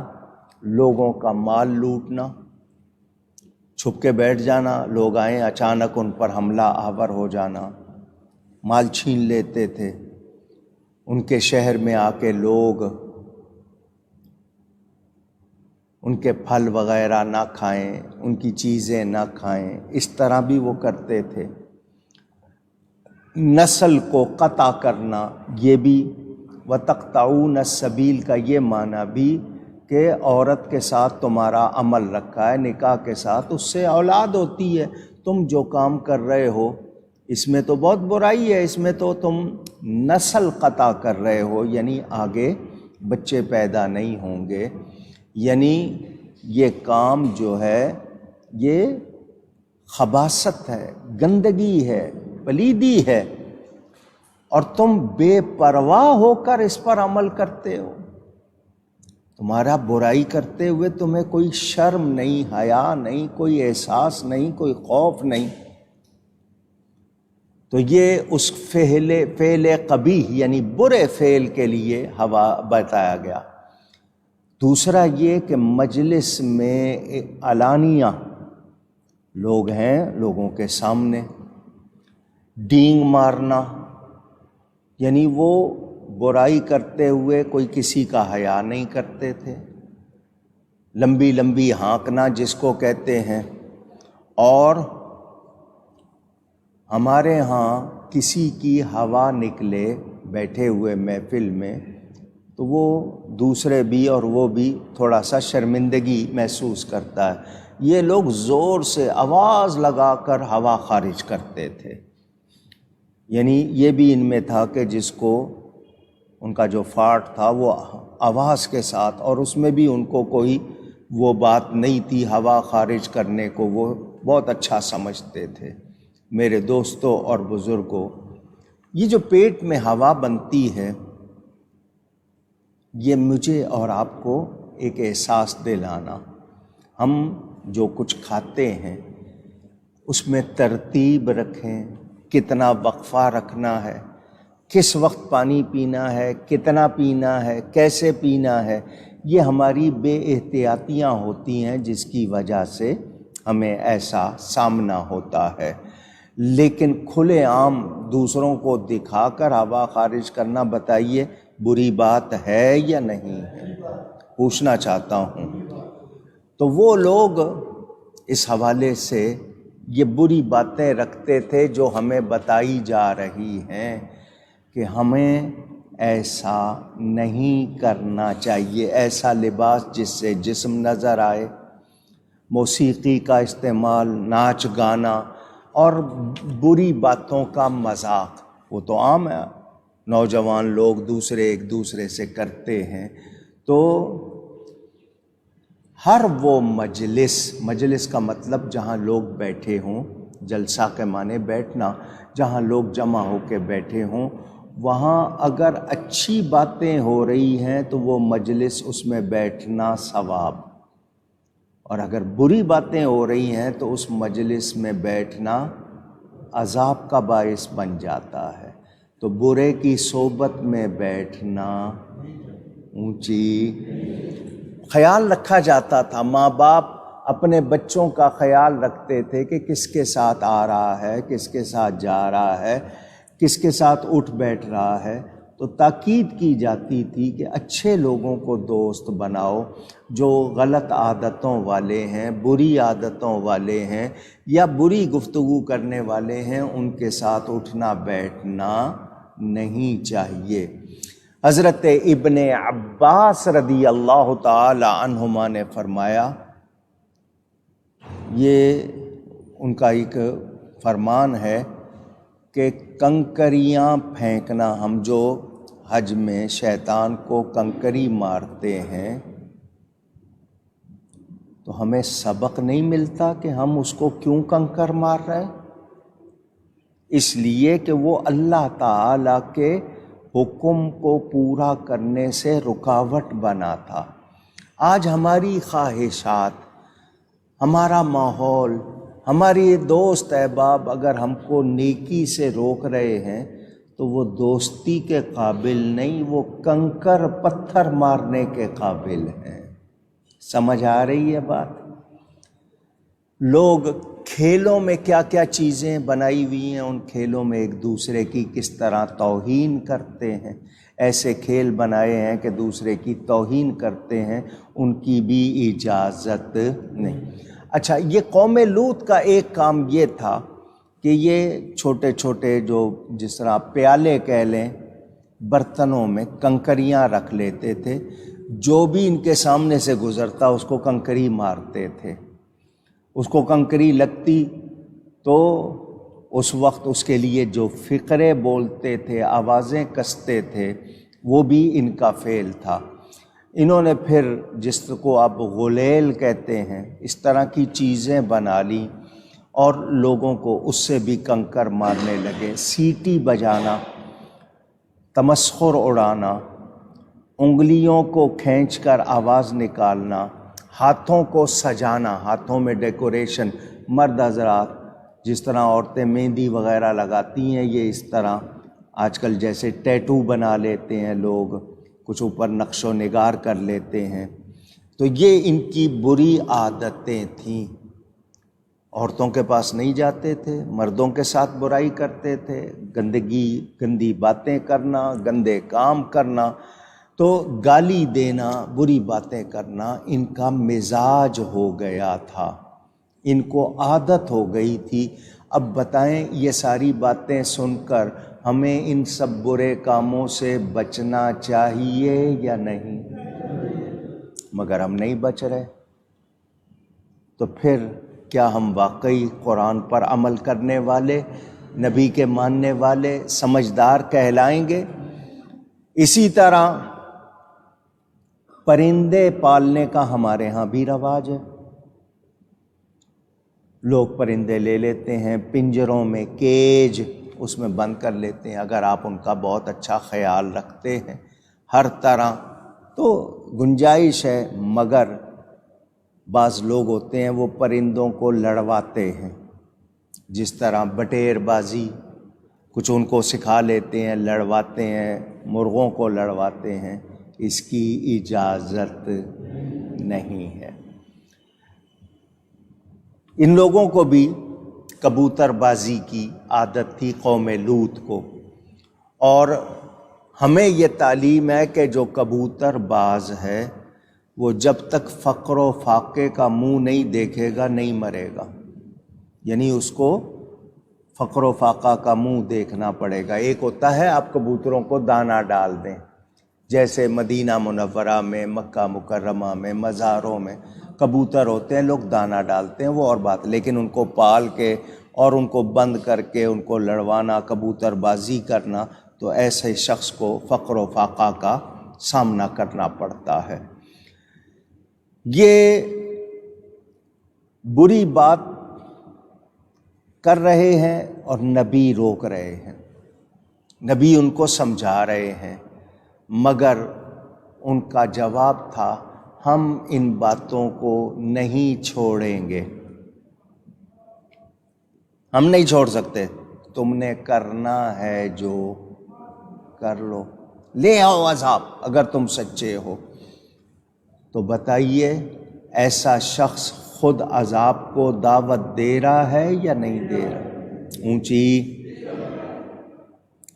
[SPEAKER 1] لوگوں کا مال لوٹنا، چھپ کے بیٹھ جانا، لوگ آئیں اچانک ان پر حملہ آور ہو جانا، مال چھین لیتے تھے۔ ان کے شہر میں آ کے لوگ ان کے پھل وغیرہ نہ کھائیں، ان کی چیزیں نہ کھائیں، اس طرح بھی وہ کرتے تھے۔ نسل کو قطع کرنا، یہ بھی وَتَقْطَعُونَ السَّبِيلَ کا یہ معنی بھی کہ عورت کے ساتھ تمہارا عمل رکھا ہے، نکاح کے ساتھ اس سے اولاد ہوتی ہے، تم جو کام کر رہے ہو اس میں تو بہت برائی ہے، اس میں تو تم نسل قطع کر رہے ہو، یعنی آگے بچے پیدا نہیں ہوں گے۔ یعنی یہ کام جو ہے یہ خباثت ہے، گندگی ہے، پلیدی ہے، اور تم بے پرواہ ہو کر اس پر عمل کرتے ہو۔ تمہارا برائی کرتے ہوئے تمہیں کوئی شرم نہیں، حیا نہیں، کوئی احساس نہیں، کوئی خوف نہیں۔ تو یہ اس فعل قبیح یعنی برے فعل کے لیے بتایا گیا۔ دوسرا یہ کہ مجلس میں علانیہ لوگ ہیں، لوگوں کے سامنے ڈینگ مارنا، یعنی وہ برائی کرتے ہوئے کوئی کسی کا حیا نہیں کرتے تھے، لمبی لمبی ہانکنا جس کو کہتے ہیں۔ اور ہمارے ہاں کسی کی ہوا نکلے بیٹھے ہوئے محفل میں تو وہ دوسرے بھی اور وہ بھی تھوڑا سا شرمندگی محسوس کرتا ہے، یہ لوگ زور سے آواز لگا کر ہوا خارج کرتے تھے۔ یعنی یہ بھی ان میں تھا کہ جس کو ان کا جو فاٹ تھا وہ آواز کے ساتھ، اور اس میں بھی ان کو کوئی وہ بات نہیں تھی ہوا خارج کرنے کو، وہ بہت اچھا سمجھتے تھے۔ میرے دوستوں اور بزرگوں، یہ جو پیٹ میں ہوا بنتی ہے، یہ مجھے اور آپ کو ایک احساس دلانا، ہم جو کچھ کھاتے ہیں اس میں ترتیب رکھیں، کتنا وقفہ رکھنا ہے، کس وقت پانی پینا ہے، کتنا پینا ہے، کیسے پینا ہے، یہ ہماری بے احتیاطیاں ہوتی ہیں جس کی وجہ سے ہمیں ایسا سامنا ہوتا ہے۔ لیکن کھلے عام دوسروں کو دکھا کر ہوا خارج کرنا، بتائیے بری بات ہے یا نہیں ہے؟ پوچھنا چاہتا ہوں۔ تو وہ لوگ اس حوالے سے یہ بری باتیں رکھتے تھے جو ہمیں بتائی جا رہی ہیں کہ ہمیں ایسا نہیں کرنا چاہیے، ایسا لباس جس سے جسم نظر آئے، موسیقی کا استعمال، ناچ گانا اور بری باتوں کا مذاق، وہ تو عام ہے، نوجوان لوگ ایک دوسرے سے کرتے ہیں۔ تو ہر وہ مجلس کا مطلب جہاں لوگ بیٹھے ہوں، جلسہ کے معنی بیٹھنا، جہاں لوگ جمع ہو کے بیٹھے ہوں، وہاں اگر اچھی باتیں ہو رہی ہیں تو وہ مجلس، اس میں بیٹھنا ثواب، اور اگر بری باتیں ہو رہی ہیں تو اس مجلس میں بیٹھنا عذاب کا باعث بن جاتا ہے۔ تو برے کی صحبت میں بیٹھنا اونچی خیال رکھا جاتا تھا، ماں باپ اپنے بچوں کا خیال رکھتے تھے کہ کس کے ساتھ آ رہا ہے، کس کے ساتھ جا رہا ہے، کس کے ساتھ اٹھ بیٹھ رہا ہے۔ تو تاکید کی جاتی تھی کہ اچھے لوگوں کو دوست بناؤ، جو غلط عادتوں والے ہیں، بری عادتوں والے ہیں یا بری گفتگو کرنے والے ہیں، ان کے ساتھ اٹھنا بیٹھنا نہیں چاہیے۔ حضرت ابن عباس رضی اللہ تعالی عنہما نے فرمایا، یہ ان کا ایک فرمان ہے کہ کنکریاں پھینکنا، ہم جو حج میں شیطان کو کنکری مارتے ہیں تو ہمیں سبق نہیں ملتا کہ ہم اس کو کیوں کنکر مار رہے ہیں؟ اس لیے کہ وہ اللہ تعالیٰ کے حکم کو پورا کرنے سے رکاوٹ بنا تھا۔ آج ہماری خواہشات، ہمارا ماحول، ہماری دوست احباب اگر ہم کو نیکی سے روک رہے ہیں تو وہ دوستی کے قابل نہیں، وہ کنکر پتھر مارنے کے قابل ہیں۔ سمجھ آ رہی ہے بات؟ لوگ کھیلوں میں کیا کیا چیزیں بنائی ہوئی ہیں، ان کھیلوں میں ایک دوسرے کی کس طرح توہین کرتے ہیں، ایسے کھیل بنائے ہیں کہ دوسرے کی توہین کرتے ہیں، ان کی بھی اجازت نہیں۔ اچھا، یہ قوم لوط کا ایک کام یہ تھا کہ یہ چھوٹے چھوٹے جو جس طرح پیالے کہہ لیں، برتنوں میں کنکریاں رکھ لیتے تھے، جو بھی ان کے سامنے سے گزرتا اس کو کنکری مارتے تھے۔ اس کو کنکری لگتی تو اس وقت اس کے لیے جو فقرے بولتے تھے، آوازیں کستے تھے، وہ بھی ان کا فعل تھا۔ انہوں نے پھر جس کو آپ غلیل کہتے ہیں، اس طرح کی چیزیں بنا لی اور لوگوں کو اس سے بھی کنکر مارنے لگے۔ سیٹی بجانا، تمسخر اڑانا، انگلیوں کو کھینچ کر آواز نکالنا، ہاتھوں کو سجانا، ہاتھوں میں ڈیکوریشن، مرد حضرات جس طرح عورتیں مہندی وغیرہ لگاتی ہیں، یہ اس طرح آج کل جیسے ٹیٹو بنا لیتے ہیں لوگ، کچھ اوپر نقش و نگار کر لیتے ہیں۔ تو یہ ان کی بری عادتیں تھیں۔ عورتوں کے پاس نہیں جاتے تھے، مردوں کے ساتھ برائی کرتے تھے، گندی باتیں کرنا، گندے کام کرنا، تو گالی دینا، بری باتیں کرنا ان کا مزاج ہو گیا تھا، ان کو عادت ہو گئی تھی۔ اب بتائیں، یہ ساری باتیں سن کر ہمیں ان سب برے کاموں سے بچنا چاہیے یا نہیں؟ مگر ہم نہیں بچ رہے، تو پھر کیا ہم واقعی قرآن پر عمل کرنے والے، نبی کے ماننے والے، سمجھدار کہلائیں گے؟ اسی طرح پرندے پالنے کا ہمارے ہاں بھی رواج ہے۔ لوگ پرندے لے لیتے ہیں، پنجروں میں کیج اس میں بند کر لیتے ہیں۔ اگر آپ ان کا بہت اچھا خیال رکھتے ہیں ہر طرح تو گنجائش ہے، مگر بعض لوگ ہوتے ہیں وہ پرندوں کو لڑواتے ہیں، جس طرح بٹیر بازی کچھ ان کو سکھا لیتے ہیں، لڑواتے ہیں، مرغوں کو لڑواتے ہیں، اس کی اجازت نہیں ہے۔ ان لوگوں کو بھی کبوتر بازی کی عادت تھی، قوم لوط کو، اور ہمیں یہ تعلیم ہے کہ جو کبوتر باز ہے وہ جب تک فقر و فاقے کا منہ نہیں دیکھے گا نہیں مرے گا، یعنی اس کو فقر و فاقہ کا منہ دیکھنا پڑے گا۔ ایک ہوتا ہے آپ کبوتروں کو دانہ ڈال دیں، جیسے مدینہ منورہ میں، مکہ مکرمہ میں، مزاروں میں کبوتر ہوتے ہیں، لوگ دانہ ڈالتے ہیں، وہ اور بات، لیکن ان کو پال کے اور ان کو بند کر کے ان کو لڑوانا، کبوتر بازی کرنا، تو ایسے شخص کو فقر و فاقہ کا سامنا کرنا پڑتا ہے۔ یہ بری بات کر رہے ہیں اور نبی روک رہے ہیں، نبی ان کو سمجھا رہے ہیں، مگر ان کا جواب تھا ہم ان باتوں کو نہیں چھوڑیں گے، ہم نہیں چھوڑ سکتے، تم نے کرنا ہے جو کر لو، لے آؤ عذاب اگر تم سچے ہو۔ تو بتائیے ایسا شخص خود عذاب کو دعوت دے رہا ہے یا نہیں دے رہا؟ اونچی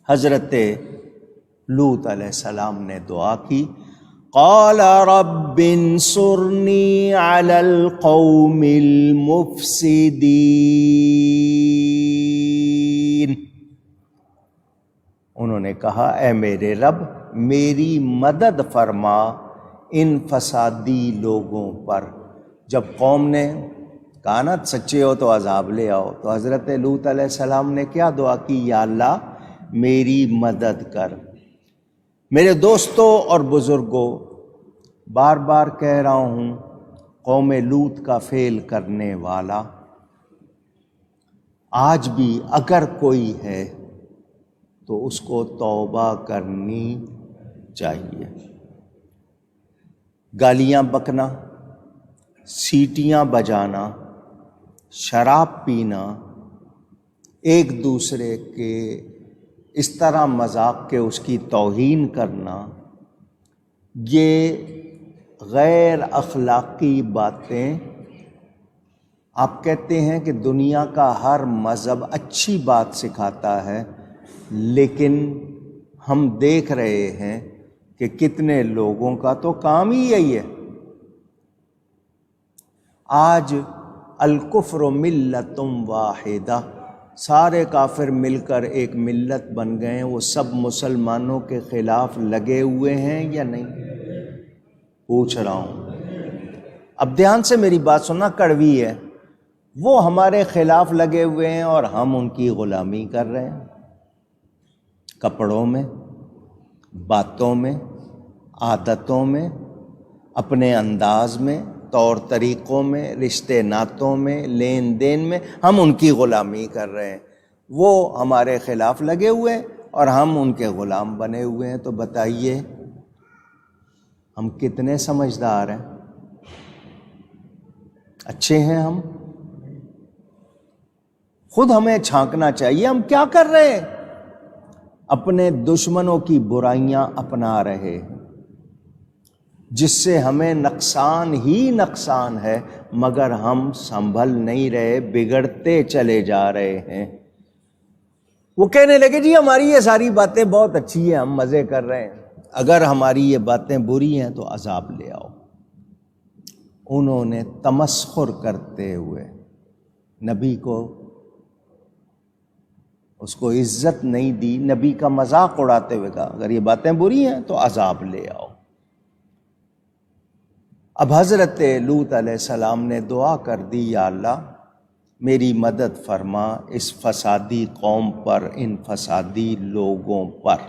[SPEAKER 1] حضرت لوط علیہ السلام نے دعا کی، قال رب انصرنی علی القوم المفسدین، انہوں نے کہا اے میرے رب میری مدد فرما ان فسادی لوگوں پر۔ جب قوم نے کہا نا سچے ہو تو عذاب لے آؤ، تو حضرت لوط علیہ السلام نے کیا دعا کی؟ یا اللہ میری مدد کر۔ میرے دوستوں اور بزرگوں، بار بار کہہ رہا ہوں، قوم لوط کا فعل کرنے والا آج بھی اگر کوئی ہے تو اس کو توبہ کرنی چاہیے۔ گالیاں بکنا، سیٹیاں بجانا، شراب پینا، ایک دوسرے کے اس طرح مذاق کے اس کی توہین کرنا، یہ غیر اخلاقی باتیں۔ آپ کہتے ہیں کہ دنیا کا ہر مذہب اچھی بات سکھاتا ہے، لیکن ہم دیکھ رہے ہیں کہ کتنے لوگوں کا تو کام ہی یہی ہے۔ آج الکفر ملت واحدہ، سارے کافر مل کر ایک ملت بن گئے ہیں، وہ سب مسلمانوں کے خلاف لگے ہوئے ہیں یا نہیں؟ پوچھ رہا ہوں، اب دھیان سے میری بات سننا، کڑوی ہے، وہ ہمارے خلاف لگے ہوئے ہیں اور ہم ان کی غلامی کر رہے ہیں، کپڑوں میں، باتوں میں، عادتوں میں، اپنے انداز میں، طور طریقوں میں، رشتے ناتوں میں، لین دین میں، ہم ان کی غلامی کر رہے ہیں۔ وہ ہمارے خلاف لگے ہوئے ہیں اور ہم ان کے غلام بنے ہوئے ہیں۔ تو بتائیے ہم کتنے سمجھدار ہیں، اچھے ہیں ہم؟ خود ہمیں چھانکنا چاہیے، ہم کیا کر رہے ہیں؟ اپنے دشمنوں کی برائیاں اپنا رہے ہیں، جس سے ہمیں نقصان ہی نقصان ہے، مگر ہم سنبھل نہیں رہے، بگڑتے چلے جا رہے ہیں۔ وہ کہنے لگے جی ہماری یہ ساری باتیں بہت اچھی ہیں، ہم مزے کر رہے ہیں، اگر ہماری یہ باتیں بری ہیں تو عذاب لے آؤ۔ انہوں نے تمسخر کرتے ہوئے نبی کو، اس کو عزت نہیں دی، نبی کا مذاق اڑاتے ہوئے کہا اگر یہ باتیں بری ہیں تو عذاب لے آؤ۔ اب حضرت لوط علیہ السلام نے دعا کر دی، یا اللہ میری مدد فرما اس فسادی قوم پر، ان فسادی لوگوں پر۔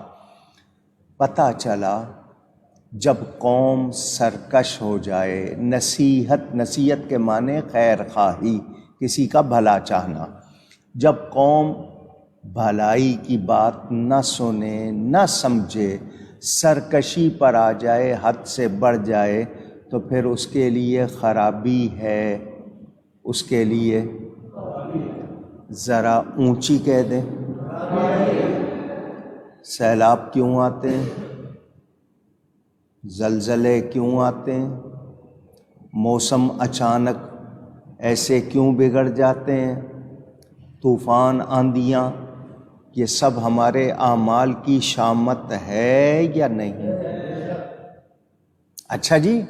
[SPEAKER 1] پتہ چلا جب قوم سرکش ہو جائے، نصیحت کے معنی خیر خواہی، کسی کا بھلا چاہنا، جب قوم بھلائی کی بات نہ سنے نہ سمجھے، سرکشی پر آ جائے، حد سے بڑھ جائے، تو پھر اس کے لیے خرابی ہے، اس کے لیے ذرا اونچی کہہ دیں۔ سیلاب کیوں آتے ہیں؟ زلزلے کیوں آتے ہیں؟ موسم اچانک ایسے کیوں بگڑ جاتے ہیں؟ طوفان، آندیاں، یہ سب ہمارے اعمال کی شامت ہے یا نہیں؟ اچھا جی،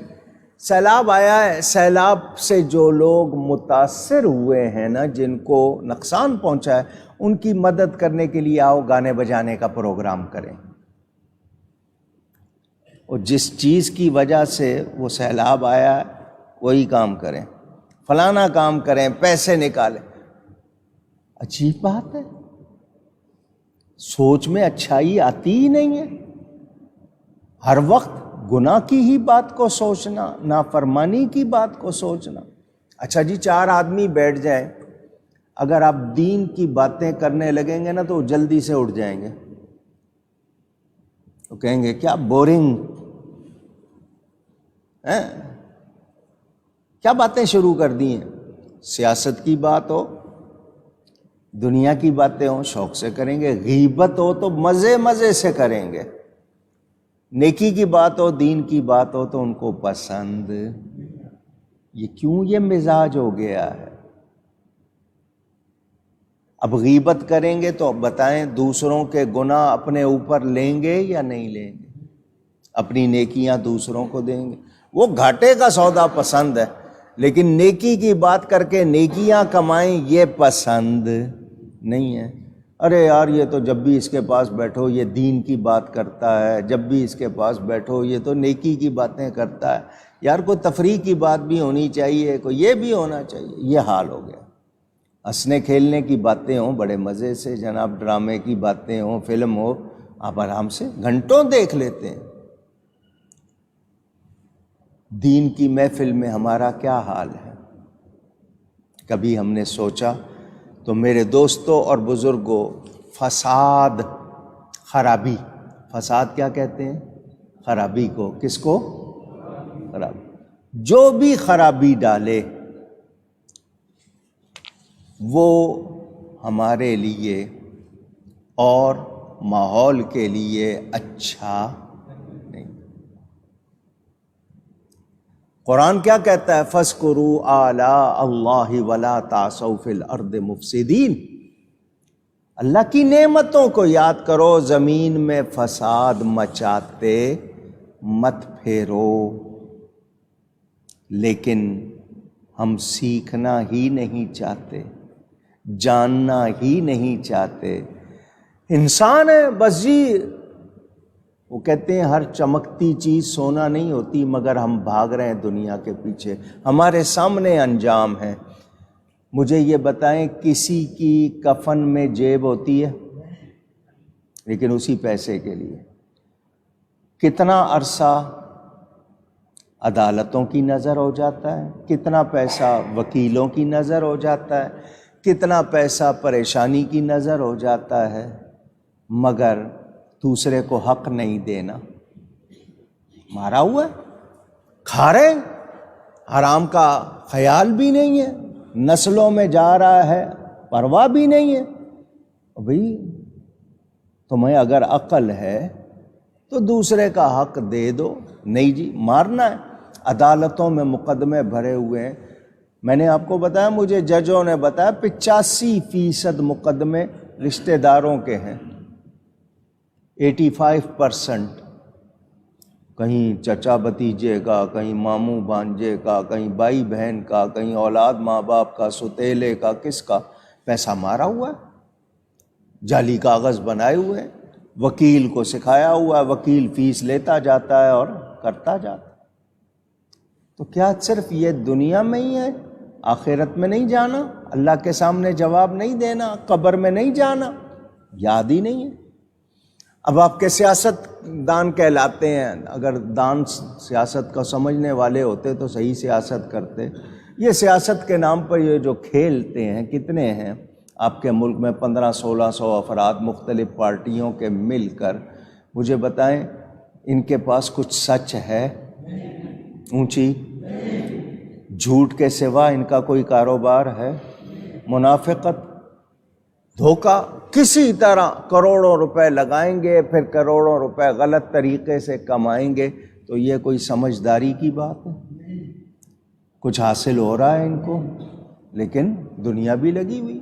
[SPEAKER 1] سیلاب آیا ہے، سیلاب سے جو لوگ متاثر ہوئے ہیں نا، جن کو نقصان پہنچا ہے، ان کی مدد کرنے کے لیے آؤ گانے بجانے کا پروگرام کریں، اور جس چیز کی وجہ سے وہ سیلاب آیا ہے وہی کام کریں، فلانا کام کریں، پیسے نکالیں۔ عجیب بات ہے، سوچ میں اچھائی آتی ہی نہیں ہے، ہر وقت گناہ کی ہی بات کو سوچنا، نافرمانی کی بات کو سوچنا۔ اچھا جی، 4 آدمی بیٹھ جائیں، اگر آپ دین کی باتیں کرنے لگیں گے نا تو جلدی سے اٹھ جائیں گے، تو کہیں گے کیا بورنگ ہے، کیا باتیں شروع کر دی ہیں۔ سیاست کی بات ہو، دنیا کی باتیں ہوں، شوق سے کریں گے، غیبت ہو تو مزے مزے سے کریں گے، نیکی کی بات ہو، دین کی بات ہو تو ان کو پسند۔ یہ کیوں یہ مزاج ہو گیا ہے؟ اب غیبت کریں گے تو اب بتائیں دوسروں کے گناہ اپنے اوپر لیں گے یا نہیں لیں گے؟ اپنی نیکیاں دوسروں کو دیں گے؟ وہ گھاٹے کا سودا پسند ہے، لیکن نیکی کی بات کر کے نیکیاں کمائیں یہ پسند نہیں ہے۔ ارے یار یہ تو جب بھی اس کے پاس بیٹھو یہ دین کی بات کرتا ہے، جب بھی اس کے پاس بیٹھو یہ تو نیکی کی باتیں کرتا ہے، یار کوئی تفریح کی بات بھی ہونی چاہیے، کوئی یہ بھی ہونا چاہیے۔ یہ حال ہو گیا، ہنسنے کھیلنے کی باتیں ہوں بڑے مزے سے جناب، ڈرامے کی باتیں ہوں، فلم ہو، آپ آرام سے گھنٹوں دیکھ لیتے ہیں۔ دین کی محفل میں ہمارا کیا حال ہے؟ کبھی ہم نے سوچا؟ تو میرے دوستوں اور بزرگوں، فساد، خرابی، فساد کیا کہتے ہیں؟ خرابی کو۔ کس کو؟ خرابی۔ جو بھی خرابی ڈالے وہ ہمارے لیے اور ماحول کے لیے اچھا نہیں۔ قرآن کیا کہتا ہے؟ فَاذْكُرُوا آلَاءَ اللَّهِ وَلَا تَعْثَوْا فِي الْأَرْضِ مُفْسِدِينَ۔ اللہ کی نعمتوں کو یاد کرو، زمین میں فساد مچاتے مت پھیرو۔ لیکن ہم سیکھنا ہی نہیں چاہتے، جاننا ہی نہیں چاہتے۔ انسان ہے بس جی، وہ کہتے ہیں ہر چمکتی چیز سونا نہیں ہوتی، مگر ہم بھاگ رہے ہیں دنیا کے پیچھے، ہمارے سامنے انجام ہے۔ مجھے یہ بتائیں، کسی کی کفن میں جیب ہوتی ہے لیکن اسی پیسے کے لیے کتنا عرصہ عدالتوں کی نظر ہو جاتا ہے، کتنا پیسہ وکیلوں کی نظر ہو جاتا ہے، کتنا پیسہ پریشانی کی نظر ہو جاتا ہے، مگر دوسرے کو حق نہیں دینا۔ مارا ہوا ہے، کھا رہے ہیں، حرام کا خیال بھی نہیں ہے، نسلوں میں جا رہا ہے، پرواہ بھی نہیں ہے۔ بھئی تمہیں اگر عقل ہے تو دوسرے کا حق دے دو، نہیں جی مارنا ہے۔ عدالتوں میں مقدمے بھرے ہوئے ہیں، میں نے آپ کو بتایا، مجھے ججوں نے بتایا 85% مقدمے رشتہ داروں کے ہیں، 85%، کہیں چچا بھتیجے کا، کہیں ماموں بھانجے کا، کہیں بھائی بہن کا، کہیں اولاد ماں باپ کا، سوتیلے کا، کس کا پیسہ مارا ہوا ہے، جعلی کاغذ بنائے ہوئے ہیں، وکیل کو سکھایا ہوا ہے، وکیل فیس لیتا جاتا ہے اور کرتا جاتا ہے۔ تو کیا صرف یہ دنیا میں ہی ہے؟ آخرت میں نہیں جانا؟ اللہ کے سامنے جواب نہیں دینا؟ قبر میں نہیں جانا؟ یاد ہی نہیں ہے۔ اب آپ کے سیاست دان کہلاتے ہیں، اگر دان سیاست کا سمجھنے والے ہوتے تو صحیح سیاست کرتے۔ یہ سیاست کے نام پر یہ جو کھیلتے ہیں کتنے ہیں؟ آپ کے ملک میں 1500-1600 افراد مختلف پارٹیوں کے مل کر، مجھے بتائیں ان کے پاس کچھ سچ ہے؟ اونچی جھوٹ کے سوا ان کا کوئی کاروبار ہے؟ منافقت، دھوکہ، کسی طرح کروڑوں روپے لگائیں گے، پھر کروڑوں روپے غلط طریقے سے کمائیں گے، تو یہ کوئی سمجھداری کی بات ہے؟ کچھ حاصل ہو رہا ہے ان کو، لیکن دنیا بھی لگی ہوئی۔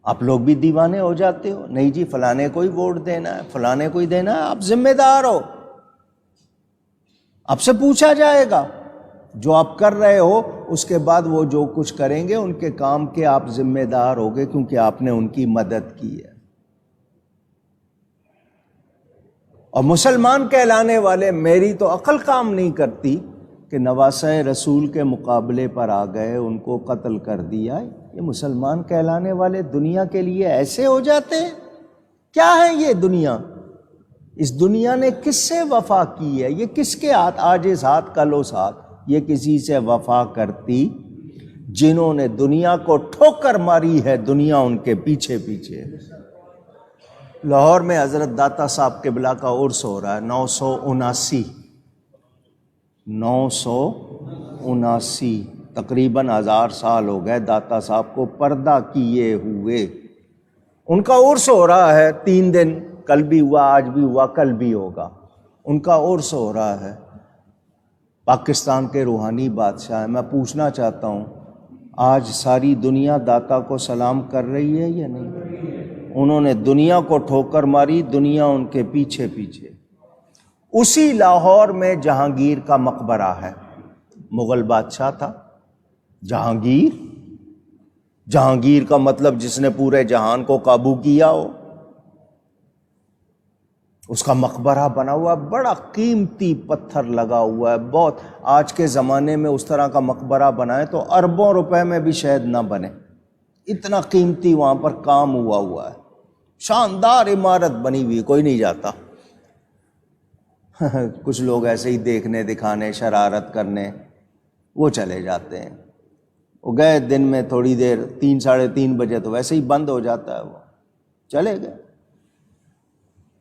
[SPEAKER 1] آپ لوگ بھی دیوانے ہو جاتے ہو، نہیں جی فلانے کو ہی ووٹ دینا ہے، فلانے کو ہی دینا ہے۔ آپ ذمہ دار ہو، آپ سے پوچھا جائے گا، جو آپ کر رہے ہو اس کے بعد وہ جو کچھ کریں گے ان کے کام کے آپ ذمہ دار ہوگے، کیونکہ آپ نے ان کی مدد کی ہے۔ اور مسلمان کہلانے والے، میری تو عقل کام نہیں کرتی کہ نواسہ رسول کے مقابلے پر آ گئے، ان کو قتل کر دیا۔ یہ مسلمان کہلانے والے دنیا کے لیے ایسے ہو جاتے ہیں؟ کیا ہے یہ دنیا؟ اس دنیا نے کس سے وفا کی ہے؟ یہ کس کے ہاتھ، آج اس ہاتھ کل اس ہاتھ؟ یہ کسی سے وفا کرتی جنہوں نے دنیا کو ٹھوکر ماری ہے، دنیا ان کے پیچھے پیچھے۔ لاہور میں حضرت داتا صاحب قبلہ کا عرس ہو رہا ہے، 979 تقریباً 1000 سال ہو گئے داتا صاحب کو پردہ کیے ہوئے۔ ان کا عرس ہو رہا ہے 3 دن، کل بھی ہوا، آج بھی ہوا، کل بھی ہوگا۔ ان کا عرس ہو رہا ہے، پاکستان کے روحانی بادشاہ ہیں۔ میں پوچھنا چاہتا ہوں، آج ساری دنیا داتا کو سلام کر رہی ہے یا نہیں؟ انہوں نے دنیا کو ٹھوکر ماری، دنیا ان کے پیچھے پیچھے۔ اسی لاہور میں جہانگیر کا مقبرہ ہے، مغل بادشاہ تھا جہانگیر۔ جہانگیر کا مطلب جس نے پورے جہان کو قابو کیا ہو، اس کا مقبرہ بنا ہوا، بڑا قیمتی پتھر لگا ہوا ہے بہت۔ آج کے زمانے میں اس طرح کا مقبرہ بنائے تو اربوں روپے میں بھی شاید نہ بنے، اتنا قیمتی وہاں پر کام ہوا ہے۔ شاندار عمارت بنی ہوئی، کوئی نہیں جاتا۔ کچھ لوگ ایسے ہی دیکھنے دکھانے، شرارت کرنے وہ چلے جاتے ہیں۔ وہ گئے دن میں تھوڑی دیر، 3 ساڑھے 3 بجے تو ویسے ہی بند ہو جاتا ہے، وہ چلے گئے۔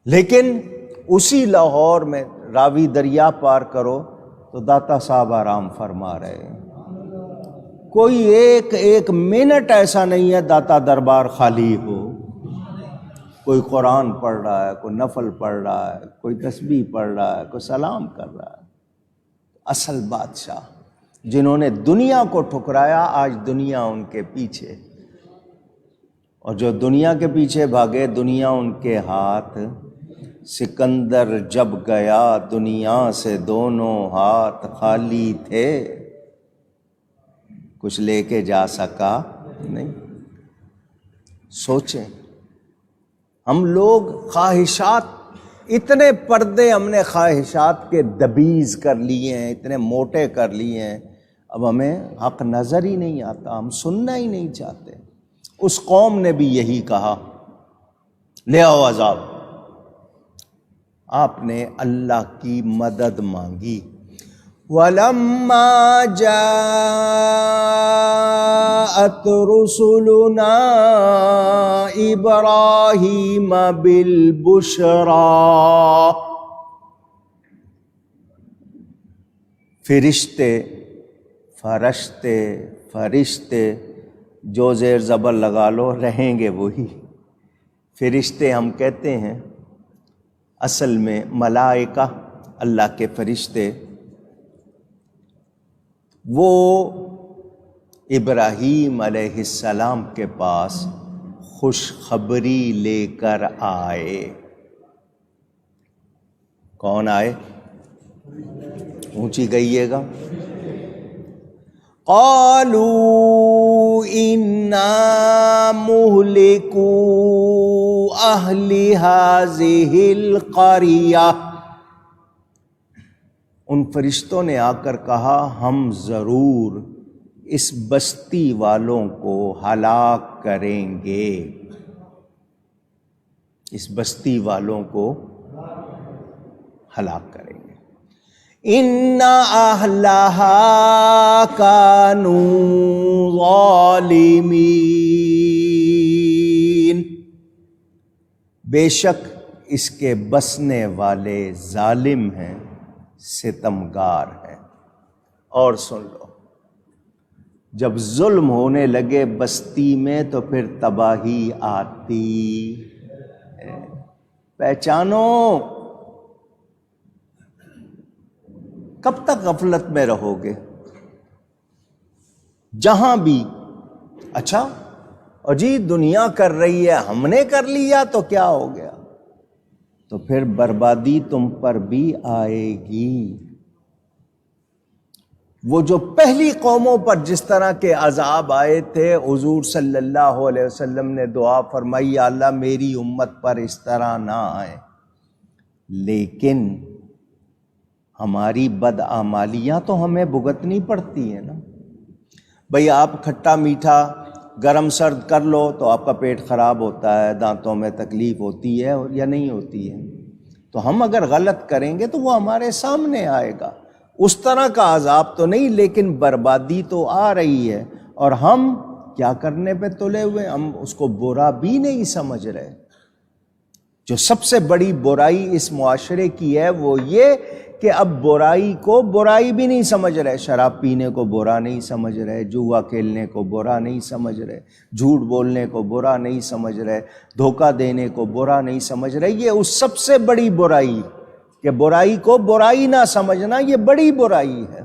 [SPEAKER 1] لیکن اسی لاہور میں راوی دریا پار کرو تو داتا صاحب آرام فرما رہے ہیں۔ کوئی ایک منٹ ایسا نہیں ہے داتا دربار خالی ہو۔ کوئی قرآن پڑھ رہا ہے، کوئی نفل پڑھ رہا ہے، کوئی تسبیح پڑھ رہا ہے، کوئی سلام کر رہا ہے۔ اصل بادشاہ جنہوں نے دنیا کو ٹھکرایا، آج دنیا ان کے پیچھے، اور جو دنیا کے پیچھے بھاگے دنیا ان کے ہاتھ۔ سکندر جب گیا دنیا سے دونوں ہاتھ خالی تھے، کچھ لے کے جا سکا نہیں۔ سوچیں، ہم لوگ خواہشات، اتنے پردے ہم نے خواہشات کے دبیز کر لیے ہیں، اتنے موٹے کر لیے ہیں، اب ہمیں حق نظر ہی نہیں آتا، ہم سننا ہی نہیں چاہتے۔ اس قوم نے بھی یہی کہا، لے آؤ عذاب۔ آپ نے اللہ کی مدد مانگی۔ وَلَمَّا جَاءَتْ رُسُلُنَا إِبْرَاهِيمَ بِالْبُشْرَى، فرشتے جو زیر زبر لگا لو رہیں گے وہی۔ فرشتے ہم کہتے ہیں، اصل میں ملائکہ، اللہ کے فرشتے، وہ ابراہیم علیہ السلام کے پاس خوشخبری لے کر آئے۔ کون آئے؟ اونچی گئیے گا۔ قالوا انا مہلکو اہل هذه القریہ، ان فرشتوں نے آ کر کہا ہم ضرور اس بستی والوں کو ہلاک کریں گے، اس بستی والوں کو ہلاک کریں گے۔ ان اہلہا کانوا ظالمین، بے شک اس کے بسنے والے ظالم ہیں، ستمگار ہیں۔ اور سن لو، جب ظلم ہونے لگے بستی میں تو پھر تباہی آتی ہے۔ پہچانو، کب تک غفلت میں رہو گے؟ جہاں بھی اچھا اور جی دنیا کر رہی ہے، ہم نے کر لیا تو کیا ہو گیا؟ تو پھر بربادی تم پر بھی آئے گی۔ وہ جو پہلی قوموں پر جس طرح کے عذاب آئے تھے، حضور صلی اللہ علیہ وسلم نے دعا فرمائی، یا اللہ میری امت پر اس طرح نہ آئے، لیکن ہماری بدعمالیاں تو ہمیں بھگتنی پڑتی ہیں نا۔ بھئی آپ کھٹا میٹھا گرم سرد کر لو تو آپ کا پیٹ خراب ہوتا ہے، دانتوں میں تکلیف ہوتی ہے یا نہیں ہوتی ہے؟ تو ہم اگر غلط کریں گے تو وہ ہمارے سامنے آئے گا۔ اس طرح کا عذاب تو نہیں، لیکن بربادی تو آ رہی ہے، اور ہم کیا کرنے پہ تلے ہوئے؟ ہم اس کو برا بھی نہیں سمجھ رہے۔ جو سب سے بڑی برائی اس معاشرے کی ہے وہ یہ کہ اب برائی کو برائی بھی نہیں سمجھ رہے۔ شراب پینے کو برا نہیں سمجھ رہے، جوا کھیلنے کو برا نہیں سمجھ رہے، جھوٹ بولنے کو برا نہیں سمجھ رہے، دھوکہ دینے کو برا نہیں سمجھ رہے۔ یہ اس سب سے بڑی برائی کہ برائی کو برائی نہ سمجھنا، یہ بڑی برائی ہے۔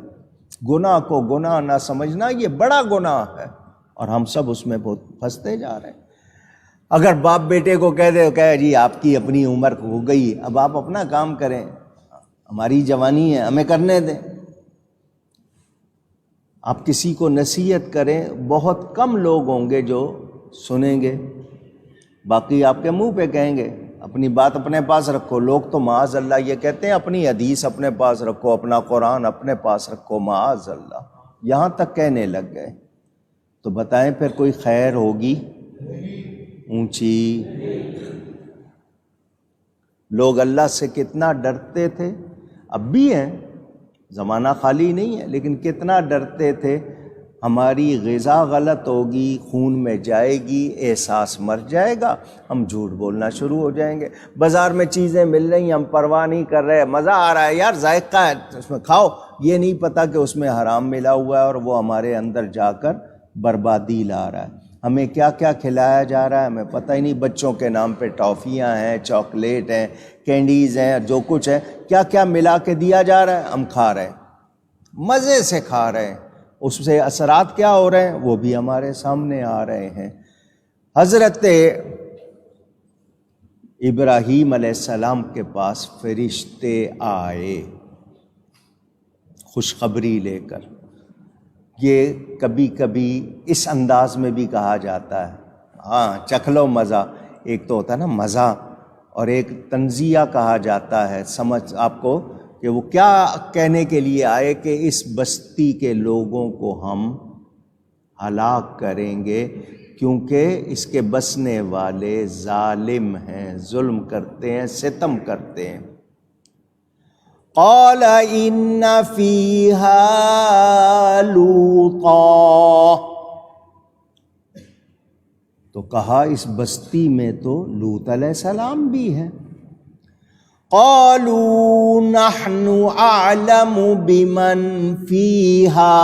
[SPEAKER 1] گناہ کو گناہ نہ سمجھنا، یہ بڑا گناہ ہے، اور ہم سب اس میں بہت پھنستے جا رہے ہیں۔ اگر باپ بیٹے کو کہہ دے کہ جی آپ کی اپنی عمر ہو گئی، اب آپ اپنا کام کریں، ہماری جوانی ہے، ہمیں کرنے دیں۔ آپ کسی کو نصیحت کریں، بہت کم لوگ ہوں گے جو سنیں گے، باقی آپ کے منہ پہ کہیں گے اپنی بات اپنے پاس رکھو۔ لوگ تو معاذ اللہ یہ کہتے ہیں اپنی حدیث اپنے پاس رکھو، اپنا قرآن اپنے پاس رکھو، معاذ اللہ یہاں تک کہنے لگ گئے، تو بتائیں پھر کوئی خیر ہوگی؟ اونچی۔ لوگ اللہ سے کتنا ڈرتے تھے، اب بھی ہیں، زمانہ خالی نہیں ہے، لیکن کتنا ڈرتے تھے ہماری غذا غلط ہوگی، خون میں جائے گی، احساس مر جائے گا، ہم جھوٹ بولنا شروع ہو جائیں گے۔ بازار میں چیزیں مل رہی ہیں، ہم پرواہ نہیں کر رہے، مزہ آ رہا ہے یار، ذائقہ ہے اس میں کھاؤ، یہ نہیں پتہ کہ اس میں حرام ملا ہوا ہے اور وہ ہمارے اندر جا کر بربادی لا رہا ہے۔ ہمیں کیا کیا کھلایا جا رہا ہے ہمیں پتہ ہی نہیں۔ بچوں کے نام پہ ٹافیاں ہیں، چاکلیٹ ہیں، کینڈیز ہیں، جو کچھ ہے، کیا کیا ملا کے دیا جا رہا ہے، ہم کھا رہے ہیں، مزے سے کھا رہے ہیں۔ اس سے اثرات کیا ہو رہے ہیں وہ بھی ہمارے سامنے آ رہے ہیں۔ حضرت ابراہیم علیہ السلام کے پاس فرشتے آئے خوشخبری لے کر۔ یہ کبھی کبھی اس انداز میں بھی کہا جاتا ہے، ہاں چکھ لو مزہ، ایک تو ہوتا ہے نا مزہ، اور ایک تنزیہ کہا جاتا ہے۔ سمجھ آپ کو کہ وہ کیا کہنے کے لیے آئے کہ اس بستی کے لوگوں کو ہم ہلاک کریں گے، کیونکہ اس کے بسنے والے ظالم ہیں، ظلم کرتے ہیں، ستم کرتے ہیں۔ قال ان فیہا لوطا، تو کہا اس بستی میں تو لوط علیہ السلام بھی ہیں۔ قالوا نحن اعلم بمن فیہا،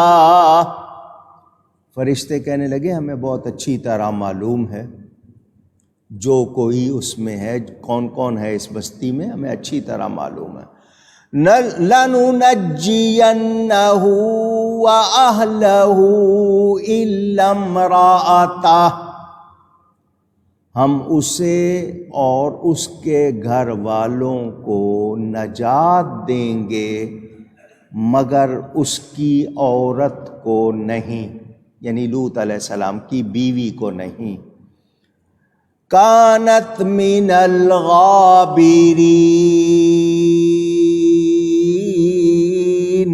[SPEAKER 1] فرشتے کہنے لگے ہمیں بہت اچھی طرح معلوم ہے جو کوئی اس میں ہے، کون کون ہے اس بستی میں، ہمیں اچھی طرح معلوم ہے۔ لَنُنَجِّيَنَّهُ وَأَهْلَهُ إِلَّا امْرَأَتَهُ، ہم اسے اور اس کے گھر والوں کو نجات دیں گے مگر اس کی عورت کو نہیں، یعنی لوط علیہ السلام کی بیوی کو نہیں۔ کانت من الغابرین،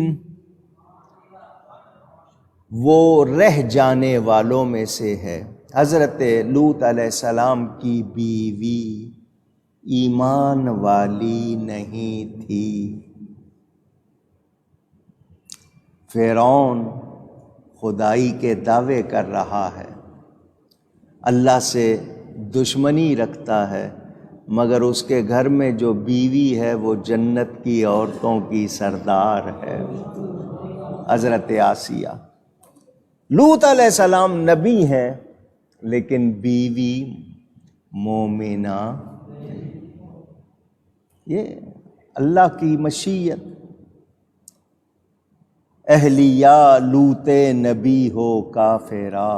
[SPEAKER 1] وہ رہ جانے والوں میں سے ہے۔ حضرت لوط علیہ السلام کی بیوی ایمان والی نہیں تھی، فرعون خدائی کے دعوے کر رہا ہے، اللہ سے دشمنی رکھتا ہے، مگر اس کے گھر میں جو بیوی ہے وہ جنت کی عورتوں کی سردار ہے، حضرت آسیہ۔ لوط علیہ السلام نبی ہیں لیکن بیوی مومنہ، یہ اللہ کی مشیت۔ اہلیہ لوط نبی ہو کافرہ،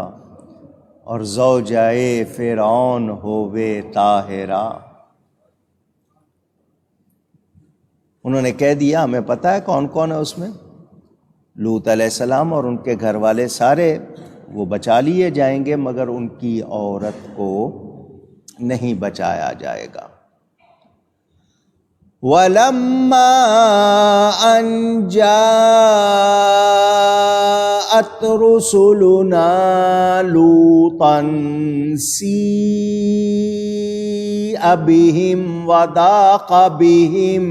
[SPEAKER 1] اور زوجائے فرعون ہووے طاہرہ۔ انہوں نے کہہ دیا ہمیں پتہ ہے کون کون ہے اس میں، لوط علیہ السلام اور ان کے گھر والے سارے وہ بچا لیے جائیں گے، مگر ان کی عورت کو نہیں بچایا جائے گا۔ وَلَمَّا أَن جَاءَتْ رُسُلُنَا لُوطًا سِيءَ بِهِمْ وَضَاقَ بِهِمْ،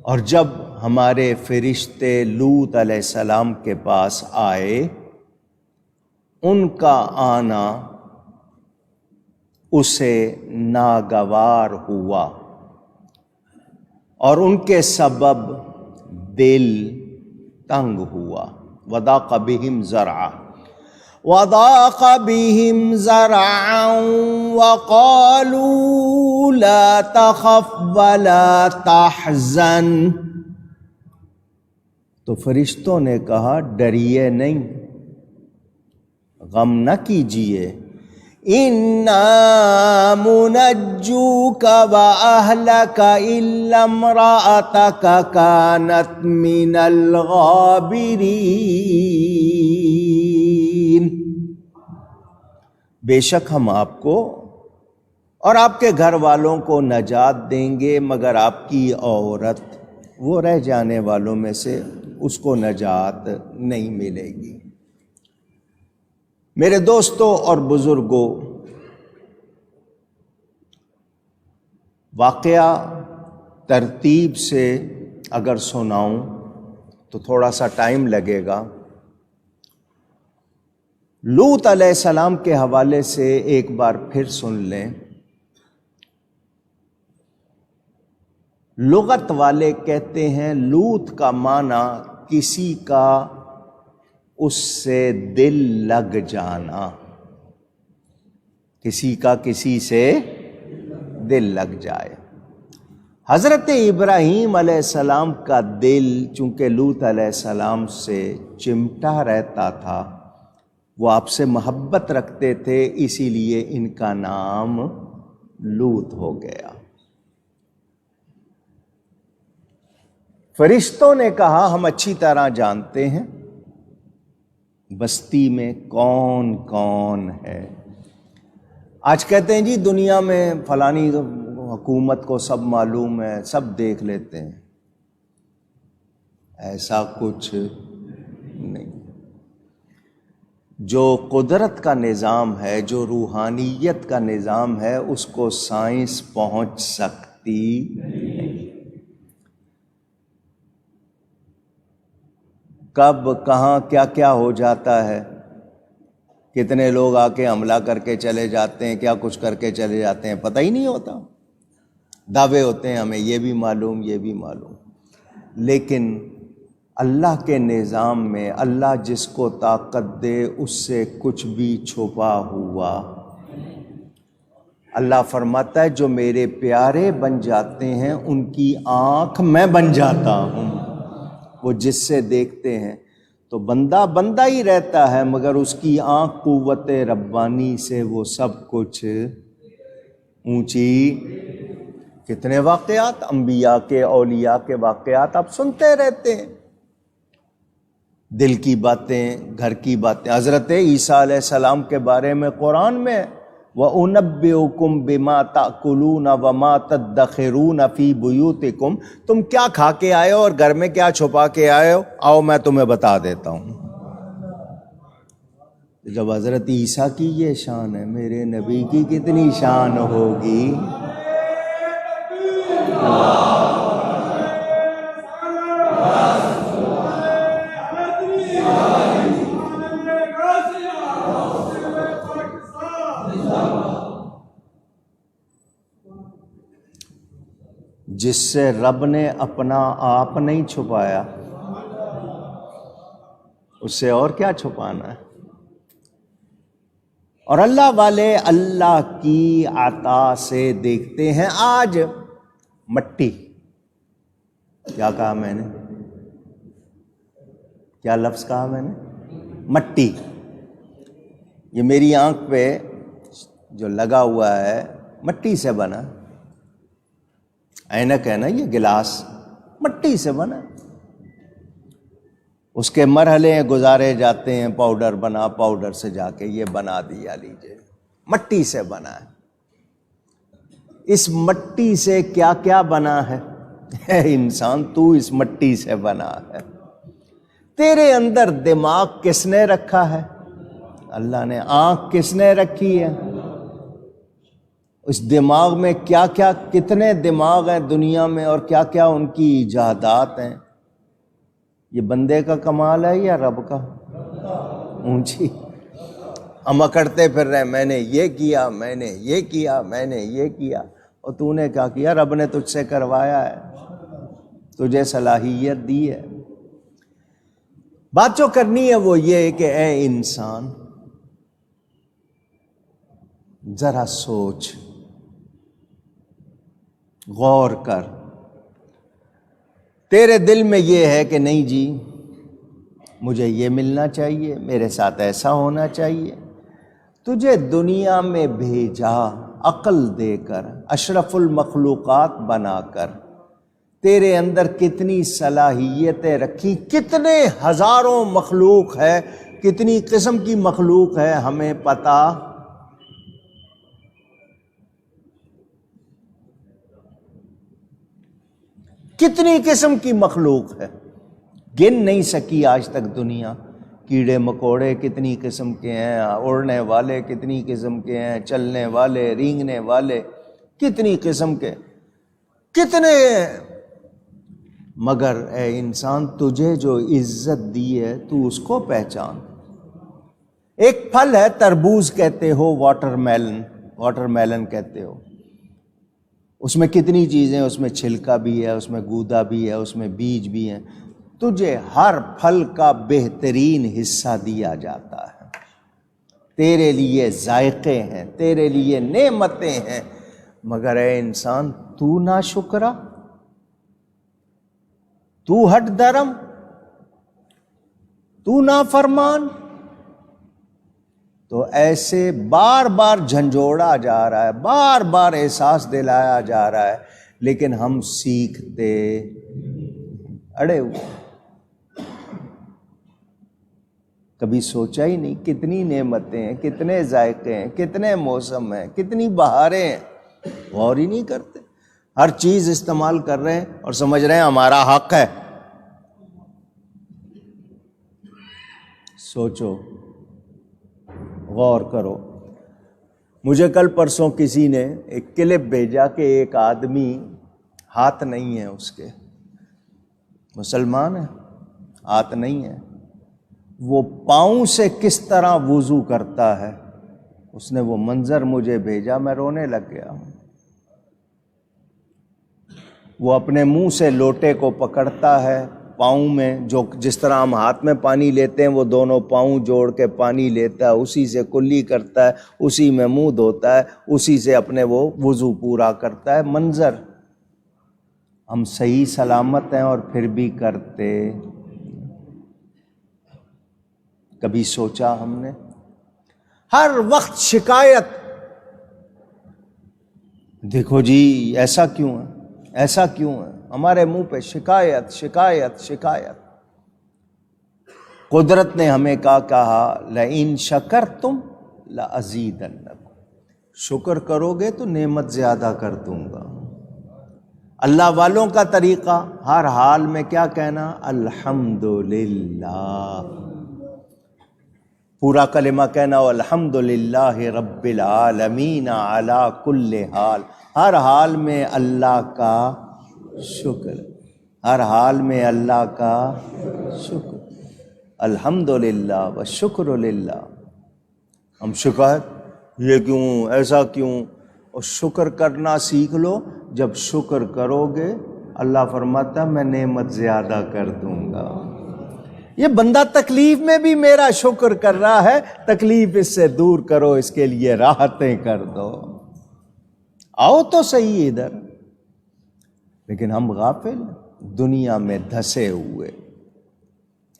[SPEAKER 1] اور جب ہمارے فرشتے لوط علیہ السلام کے پاس آئے، ان کا آنا اسے ناگوار ہوا اور ان کے سبب دل تنگ ہوا۔ وضاق بہم ذرعا، وضاق بہم ذرعا وقالوا لا تخف ولا تحزن، تو فرشتوں نے کہا ڈریے نہیں، غم نہ کیجیے، اِنَّا مُنَجُّوكَ وَأَهْلَكَ إِلَّا امْرَأَتَكَ كَانَتْ مِنَ الْغَابِرِينَ، بے شک ہم آپ کو اور آپ کے گھر والوں کو نجات دیں گے، مگر آپ کی عورت وہ رہ جانے والوں میں سے اس کو نجات نہیں ملے گی۔ میرے دوستوں اور بزرگوں، واقعہ ترتیب سے اگر سناؤں تو تھوڑا سا ٹائم لگے گا۔ لوط علیہ السلام کے حوالے سے ایک بار پھر سن لیں۔ لغت والے کہتے ہیں لوط کا معنی کسی کا اس سے دل لگ جانا، کسی کا کسی سے دل لگ جائے۔ حضرت ابراہیم علیہ السلام کا دل چونکہ لوط علیہ السلام سے چمٹا رہتا تھا، وہ آپ سے محبت رکھتے تھے، اسی لیے ان کا نام لوط ہو گیا۔ فرشتوں نے کہا ہم اچھی طرح جانتے ہیں بستی میں کون کون ہے۔ آج کہتے ہیں جی دنیا میں فلانی حکومت کو سب معلوم ہے، سب دیکھ لیتے ہیں، ایسا کچھ نہیں۔ جو قدرت کا نظام ہے، جو روحانیت کا نظام ہے، اس کو سائنس پہنچ سکتی نہیں۔ کب کہاں کیا کیا ہو جاتا ہے، کتنے لوگ آ کے حملہ کر کے چلے جاتے ہیں، کیا کچھ کر کے چلے جاتے ہیں، پتہ ہی نہیں ہوتا۔ دعوے ہوتے ہیں ہمیں یہ بھی معلوم، یہ بھی معلوم، لیکن اللہ کے نظام میں اللہ جس کو طاقت دے اس سے کچھ بھی چھپا ہوا۔ اللہ فرماتا ہے جو میرے پیارے بن جاتے ہیں ان کی آنکھ میں بن جاتا ہوں، وہ جس سے دیکھتے ہیں تو بندہ بندہ ہی رہتا ہے، مگر اس کی آنکھ قوت ربانی سے وہ سب کچھ اونچی۔ کتنے واقعات انبیاء کے، اولیاء کے واقعات آپ سنتے رہتے ہیں، دل کی باتیں، گھر کی باتیں۔ حضرت عیسیٰ علیہ السلام کے بارے میں قرآن میں وَأُنَبِّئُكُم بِمَا تَأْكُلُونَ وَمَا تَدَّخِرُونَ فِي بُيُوتِكُم، تم کیا کھا کے آئے ہو اور گھر میں کیا چھپا کے آئے ہو، آؤ میں تمہیں بتا دیتا ہوں۔ جب حضرت عیسیٰ کی یہ شان ہے، میرے نبی کی کتنی شان ہوگی۔ جس سے رب نے اپنا آپ نہیں چھپایا اس سے اور کیا چھپانا ہے. اور اللہ والے اللہ کی عطا سے دیکھتے ہیں. آج مٹی، کیا کہا میں نے؟ کیا لفظ کہا میں نے؟ مٹی. یہ میری آنکھ پہ جو لگا ہوا ہے مٹی سے بنا. اینک ہے نا، یہ گلاس مٹی سے بنا. اس کے مرحلے گزارے جاتے ہیں، پاؤڈر بنا، پاؤڈر سے جا کے یہ بنا دیا، لیجیے مٹی سے بنا ہے. اس مٹی سے کیا کیا بنا ہے؟ اے انسان، تو اس مٹی سے بنا ہے. تیرے اندر دماغ کس نے رکھا ہے؟ اللہ نے. آنکھ کس نے رکھی ہے؟ اس دماغ میں کیا کیا، کتنے دماغ ہیں دنیا میں اور کیا کیا ان کی ایجادات ہیں؟ یہ بندے کا کمال ہے یا رب کا؟ اونچی. ہم اکڑتے پھر رہے، میں نے یہ کیا، میں نے یہ کیا، میں نے یہ کیا. اور تو نے کیا کیا؟ رب نے تجھ سے کروایا ہے، تجھے صلاحیت دی ہے. بات جو کرنی ہے وہ یہ کہ اے انسان ذرا سوچ، غور کر. تیرے دل میں یہ ہے کہ نہیں جی مجھے یہ ملنا چاہیے، میرے ساتھ ایسا ہونا چاہیے. تجھے دنیا میں بھیجا عقل دے کر، اشرف المخلوقات بنا کر. تیرے اندر کتنی صلاحیتیں رکھی، کتنے ہزاروں مخلوق ہے، کتنی قسم کی مخلوق ہے ہمیں پتہ. کتنی قسم کی مخلوق ہے، گن نہیں سکی آج تک دنیا. کیڑے مکوڑے کتنی قسم کے ہیں، اڑنے والے کتنی قسم کے ہیں، چلنے والے، رینگنے والے کتنی قسم کے، کتنے. مگر اے انسان تجھے جو عزت دی ہے تو اس کو پہچان. ایک پھل ہے، تربوز کہتے ہو، واٹر میلن کہتے ہو. اس میں کتنی چیزیں، اس میں چھلکا بھی ہے، اس میں گودا بھی ہے، اس میں بیج بھی ہیں. تجھے ہر پھل کا بہترین حصہ دیا جاتا ہے. تیرے لیے ذائقے ہیں، تیرے لیے نعمتیں ہیں. مگر اے انسان تو ناشکرا، تو ہٹ درم، تو نافرمان. تو ایسے بار بار جھنجھوڑا جا رہا ہے، بار بار احساس دلایا جا رہا ہے، لیکن ہم سیکھتے اڑے ہوئے. کبھی سوچا ہی نہیں کتنی نعمتیں ہیں، کتنے ذائقے ہیں، کتنے موسم ہیں، کتنی بہاریں ہیں. غور ہی نہیں کرتے. ہر چیز استعمال کر رہے ہیں اور سمجھ رہے ہیں ہمارا حق ہے. سوچو، غور کرو. مجھے کل پرسوں کسی نے ایک کلپ بھیجا کہ ایک آدمی ہاتھ نہیں ہے اس کے، مسلمان ہے، ہاتھ نہیں ہے، وہ پاؤں سے کس طرح وضو کرتا ہے. اس نے وہ منظر مجھے بھیجا، میں رونے لگ گیا ہوں. وہ اپنے منہ سے لوٹے کو پکڑتا ہے، پاؤں میں جو جس طرح ہم ہاتھ میں پانی لیتے ہیں وہ دونوں پاؤں جوڑ کے پانی لیتا ہے، اسی سے کلی کرتا ہے، اسی میں منہ دھوتا ہے، اسی سے اپنے وہ وضو پورا کرتا ہے. منظر ہم صحیح سلامت ہیں اور پھر بھی کرتے. کبھی سوچا ہم نے؟ ہر وقت شکایت. دیکھو جی ایسا کیوں ہے، ایسا کیوں ہے، ہمارے منہ پہ شکایت شکایت شکایت. قدرت نے ہمیں کہا لئن شکرتم لازیدنکم، شکر کرو گے تو نعمت زیادہ کر دوں گا. اللہ والوں کا طریقہ ہر حال میں کیا کہنا؟ الحمدللہ. پورا کلمہ کہنا، الحمدللہ رب العالمین علی کل حال. ہر حال میں اللہ کا شکر، ہر حال میں اللہ کا شکر. الحمدللہ والشکر للہ. ہم شکر یہ کیوں، ایسا کیوں؟ اور شکر کرنا سیکھ لو، جب شکر کرو گے اللہ فرماتا ہے میں نعمت زیادہ کر دوں گا۔ یہ بندہ تکلیف میں بھی میرا شکر کر رہا ہے، تکلیف اس سے دور کرو، اس کے لیے راحتیں کر دو، آؤ تو صحیح ادھر۔ لیکن ہم غافل، دنیا میں دھسے ہوئے۔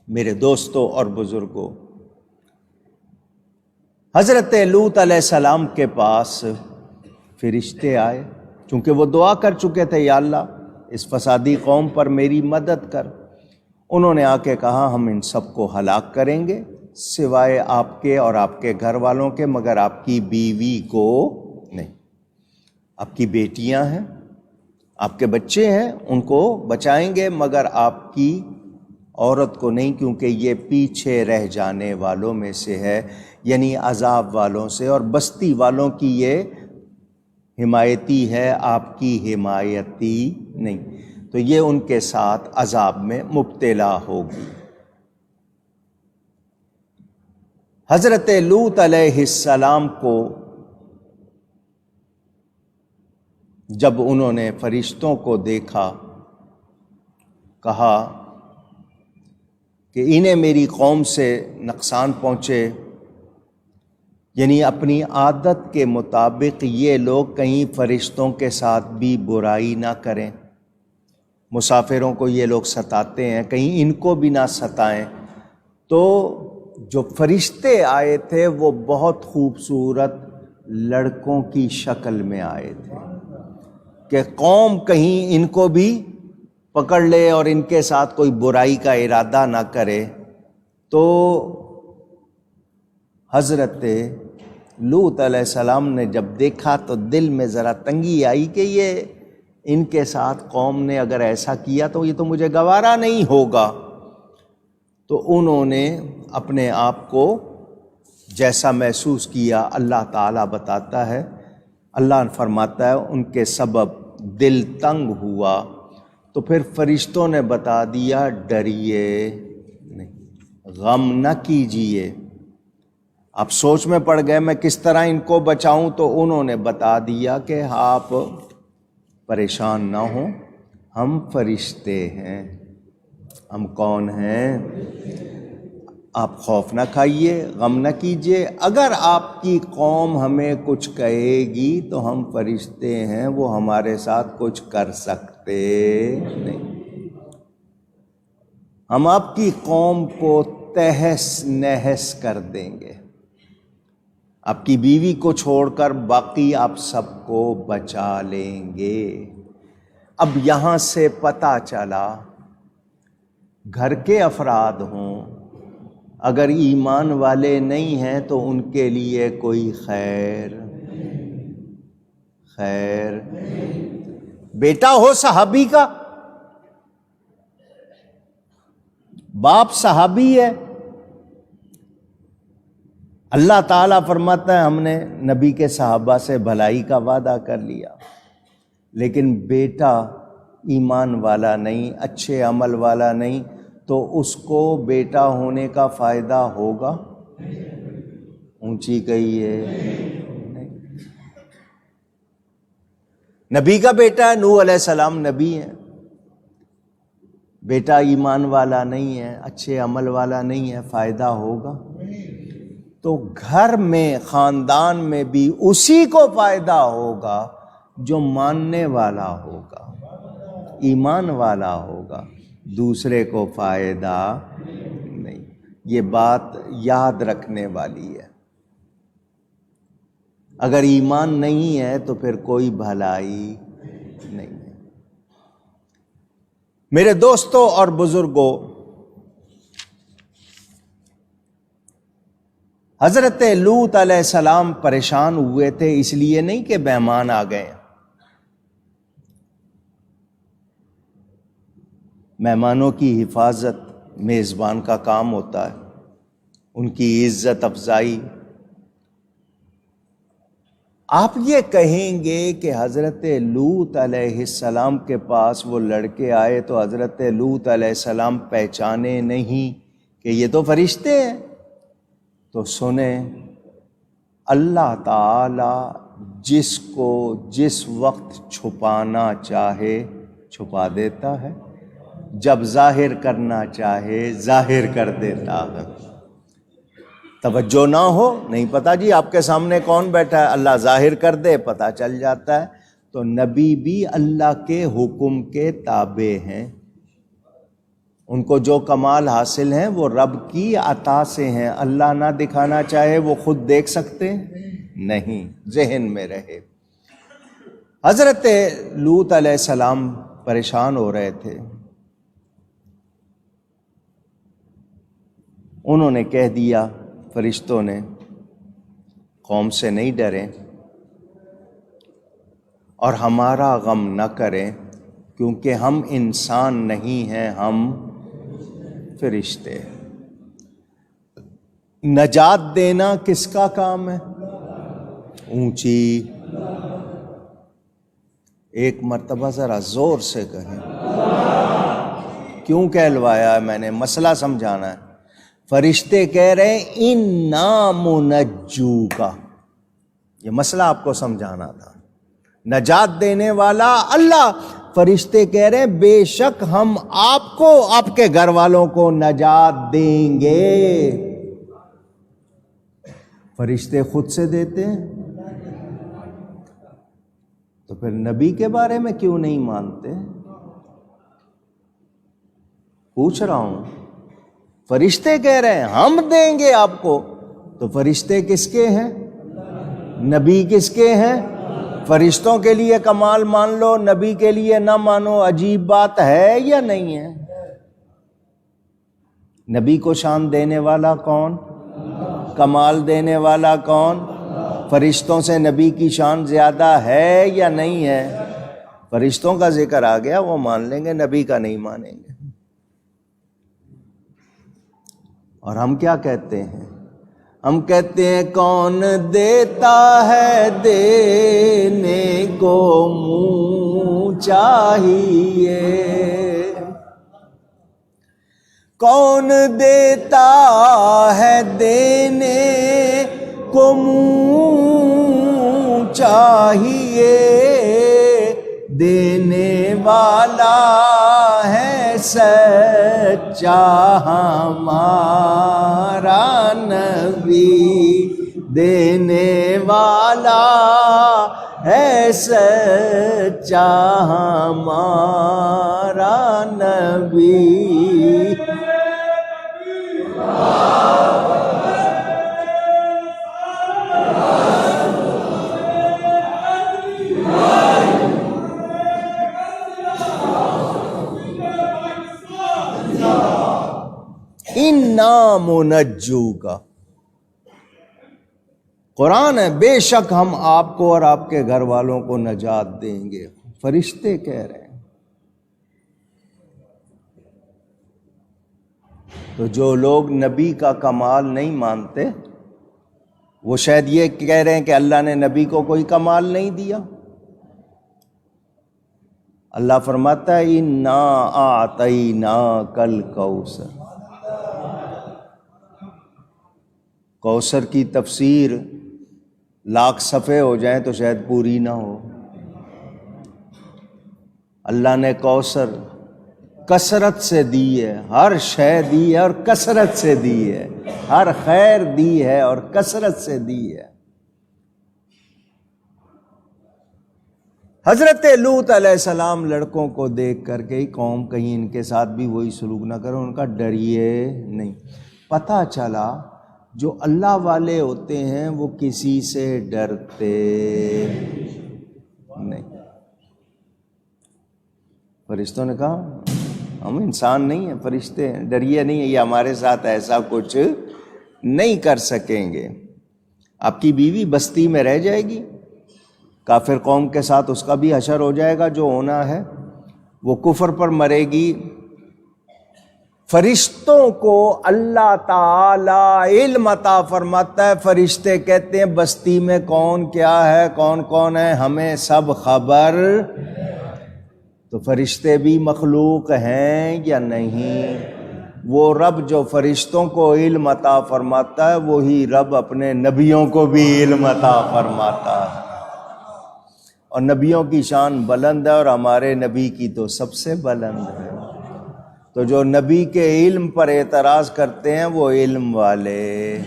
[SPEAKER 1] میرے دوستوں اور بزرگوں، حضرت لوط علیہ السلام کے پاس فرشتے آئے، چونکہ وہ دعا کر چکے تھے یا اللہ اس فسادی قوم پر میری مدد کر۔ انہوں نے آ کے کہا ہم ان سب کو ہلاک کریں گے سوائے آپ کے اور آپ کے گھر والوں کے، مگر آپ کی بیوی کو نہیں۔ آپ کی بیٹیاں ہیں، آپ کے بچے ہیں، ان کو بچائیں گے، مگر آپ کی عورت کو نہیں، کیونکہ یہ پیچھے رہ جانے والوں میں سے ہے، یعنی عذاب والوں سے، اور بستی والوں کی یہ حمایتی ہے، آپ کی حمایتی نہیں، تو یہ ان کے ساتھ عذاب میں مبتلا ہوگی۔ حضرت لوط علیہ السلام کو جب انہوں نے فرشتوں کو دیکھا، کہا کہ انہیں میری قوم سے نقصان پہنچے، یعنی اپنی عادت کے مطابق یہ لوگ کہیں فرشتوں کے ساتھ بھی برائی نہ کریں، مسافروں کو یہ لوگ ستاتے ہیں، کہیں ان کو بھی نہ ستائیں۔ تو جو فرشتے آئے تھے وہ بہت خوبصورت لڑکوں کی شکل میں آئے تھے کہ قوم کہیں ان کو بھی پکڑ لے اور ان کے ساتھ کوئی برائی کا ارادہ نہ کرے۔ تو حضرت لوط علیہ السلام نے جب دیکھا تو دل میں ذرا تنگی آئی کہ یہ ان کے ساتھ قوم نے اگر ایسا کیا تو یہ تو مجھے گوارا نہیں ہوگا۔ تو انہوں نے اپنے آپ کو جیسا محسوس کیا، اللہ تعالیٰ بتاتا ہے، اللہ فرماتا ہے ان کے سبب دل تنگ ہوا، تو پھر فرشتوں نے بتا دیا ڈریے نہیں، غم نہ کیجیے۔ آپ سوچ میں پڑ گئے میں کس طرح ان کو بچاؤں، تو انہوں نے بتا دیا کہ آپ پریشان نہ ہوں، ہم فرشتے ہیں۔ ہم کون ہیں؟ آپ خوف نہ کھائیے، غم نہ کیجیے، اگر آپ کی قوم ہمیں کچھ کہے گی تو ہم فرشتے ہیں، وہ ہمارے ساتھ کچھ کر سکتے نہیں۔ ہم آپ کی قوم کو تہس نہس کر دیں گے، آپ کی بیوی کو چھوڑ کر باقی آپ سب کو بچا لیں گے۔ اب یہاں سے پتہ چلا گھر کے افراد ہوں، اگر ایمان والے نہیں ہیں تو ان کے لیے کوئی خیر بیٹا ہو صحابی کا، باپ صحابی ہے، اللہ تعالیٰ فرماتا ہے ہم نے نبی کے صحابہ سے بھلائی کا وعدہ کر لیا، لیکن بیٹا ایمان والا نہیں، اچھے عمل والا نہیں، تو اس کو بیٹا ہونے کا فائدہ ہوگا؟ اونچی کہیے نہیں۔ نبی کا بیٹا ہے، نوح علیہ السلام نبی ہیں، بیٹا ایمان والا نہیں ہے، اچھے عمل والا نہیں ہے، فائدہ ہوگا؟ تو گھر میں، خاندان میں بھی اسی کو فائدہ ہوگا جو ماننے والا ہوگا، ایمان والا ہوگا، دوسرے کو فائدہ نہیں۔ یہ بات یاد رکھنے والی ہے۔ اگر ایمان نہیں ہے تو پھر کوئی بھلائی نہیں ہے۔ میرے دوستوں اور بزرگوں، حضرت لوط علیہ السلام پریشان ہوئے تھے، اس لیے نہیں کہ مہمان آ گئے۔ مہمانوں کی حفاظت میزبان کا کام ہوتا ہے، ان کی عزت افزائی۔ آپ یہ کہیں گے کہ حضرت لوط علیہ السلام کے پاس وہ لڑکے آئے تو حضرت لوط علیہ السلام پہچانے نہیں کہ یہ تو فرشتے ہیں؟ تو سنیں، اللہ تعالی جس کو جس وقت چھپانا چاہے چھپا دیتا ہے، جب ظاہر کرنا چاہے ظاہر کر دیتا ہے۔ توجہ نہ ہو، نہیں پتہ جی آپ کے سامنے کون بیٹھا ہے، اللہ ظاہر کر دے پتہ چل جاتا ہے۔ تو نبی بھی اللہ کے حکم کے تابع ہیں، ان کو جو کمال حاصل ہیں وہ رب کی عطا سے ہیں۔ اللہ نہ دکھانا چاہے وہ خود دیکھ سکتے نہیں، ذہن میں رہے۔ حضرت لوط علیہ السلام پریشان ہو رہے تھے، انہوں نے کہہ دیا فرشتوں نے قوم سے نہیں ڈریں اور ہمارا غم نہ کریں، کیونکہ ہم انسان نہیں ہیں، ہم فرشتے۔ نجات دینا کس کا کام ہے؟ اونچی ایک مرتبہ ذرا زور سے کہیں۔ کیوں کہلوایا ہے میں نے؟ مسئلہ سمجھانا ہے۔ فرشتے کہہ رہے ہیں اِنَّا مُنَجُّوکَ، یہ مسئلہ آپ کو سمجھانا تھا۔ نجات دینے والا اللہ، فرشتے کہہ رہے ہیں بے شک ہم آپ کو آپ کے گھر والوں کو نجات دیں گے۔ فرشتے خود سے دیتے ہیں تو پھر نبی کے بارے میں کیوں نہیں مانتے؟ پوچھ رہا ہوں۔ فرشتے کہہ رہے ہیں ہم دیں گے آپ کو، تو فرشتے کس کے ہیں؟ نبی کس کے ہیں؟ فرشتوں کے لیے کمال مان لو، نبی کے لیے نہ مانو، عجیب بات ہے یا نہیں ہے؟ نبی کو شان دینے والا کون؟ کمال دینے والا کون؟ فرشتوں سے نبی کی شان زیادہ ہے یا نہیں ہے؟ فرشتوں کا ذکر آ گیا وہ مان لیں گے، نبی کا نہیں مانیں گے۔ اور ہم کیا کہتے ہیں؟ ہم کہتے ہیں کون دیتا ہے دینے کو منہ چاہیے، کون دیتا ہے دینے کو منہ چاہیے، دینے والا ہے سچا ہمارا نبی، دینے والا ہے سچا ہمارا نبی۔ اِنَّا مُنَجُّوکَ، قرآن ہے، بے شک ہم آپ کو اور آپ کے گھر والوں کو نجات دیں گے۔ فرشتے کہہ رہے ہیں۔ تو جو لوگ نبی کا کمال نہیں مانتے وہ شاید یہ کہہ رہے ہیں کہ اللہ نے نبی کو کوئی کمال نہیں دیا۔ اللہ فرماتا ہے اِنَّا أَعْطَيْنَاكَ الْكَوْثَرَ، کوثر کی تفسیر لاکھ صفحے ہو جائیں تو شاید پوری نہ ہو۔ اللہ نے کوثر کثرت سے دی ہے، ہر شے دی ہے اور کثرت سے دی ہے، ہر خیر دی ہے اور کثرت سے دی ہے۔ حضرت لوط علیہ السلام لڑکوں کو دیکھ کر کے قوم کہیں ان کے ساتھ بھی وہی سلوک نہ کرو، ان کا ڈریے نہیں۔ پتہ چلا جو اللہ والے ہوتے ہیں وہ کسی سے ڈرتے نہیں۔ فرشتوں نے کہا ہم انسان نہیں ہیں، فرشتے ہیں، ڈریے نہیں، یہ ہمارے ساتھ ایسا کچھ نہیں کر سکیں گے۔ آپ کی بیوی بستی میں رہ جائے گی، کافر قوم کے ساتھ اس کا بھی حشر ہو جائے گا، جو ہونا ہے وہ کفر پر مرے گی۔ فرشتوں کو اللہ تعالی علم عطا فرماتا ہے، فرشتے کہتے ہیں بستی میں کون کیا ہے، کون کون ہے، ہمیں سب خبر۔ تو فرشتے بھی مخلوق ہیں یا نہیں؟ وہ رب جو فرشتوں کو علم عطا فرماتا ہے وہی رب اپنے نبیوں کو بھی علم عطا فرماتا ہے، اور نبیوں کی شان بلند ہے اور ہمارے نبی کی تو سب سے بلند ہے۔ تو جو نبی کے علم پر اعتراض کرتے ہیں وہ علم والے،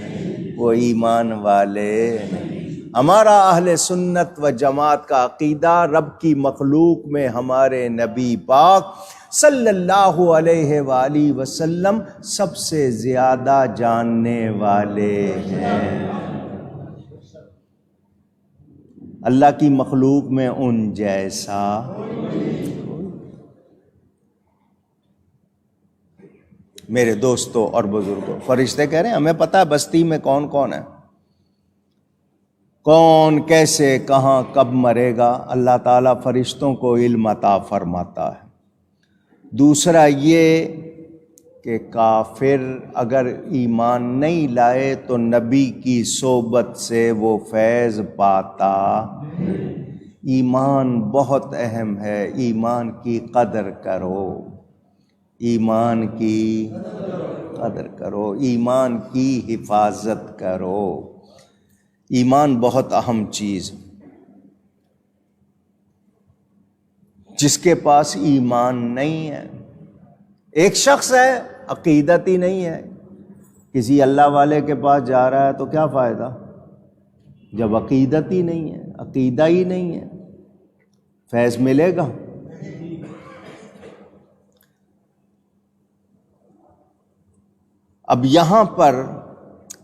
[SPEAKER 1] وہ ایمان والے نہیں۔ ہمارا اہل سنت و جماعت کا عقیدہ رب کی مخلوق میں ہمارے نبی پاک صلی اللہ علیہ وآلہ وسلم سب سے زیادہ جاننے والے ہیں۔ اللہ کی مخلوق میں ان جیسا میرے دوستوں اور بزرگوں، فرشتے کہہ رہے ہیں ہمیں پتہ ہے بستی میں کون کون ہے، کون کیسے کہاں کب مرے گا، اللہ تعالیٰ فرشتوں کو علم عطا فرماتا ہے۔ دوسرا یہ کہ کافر اگر ایمان نہیں لائے تو نبی کی صحبت سے وہ فیض پاتا۔ ایمان بہت اہم ہے، ایمان کی قدر کرو، ایمان کی قدر کرو، ایمان کی حفاظت کرو۔ ایمان بہت اہم چیز، جس کے پاس ایمان نہیں ہے، ایک شخص ہے عقیدت ہی نہیں ہے، کسی اللہ والے کے پاس جا رہا ہے تو کیا فائدہ جب عقیدت ہی نہیں ہے، عقیدہ ہی نہیں ہے، فیض ملے گا؟ اب یہاں پر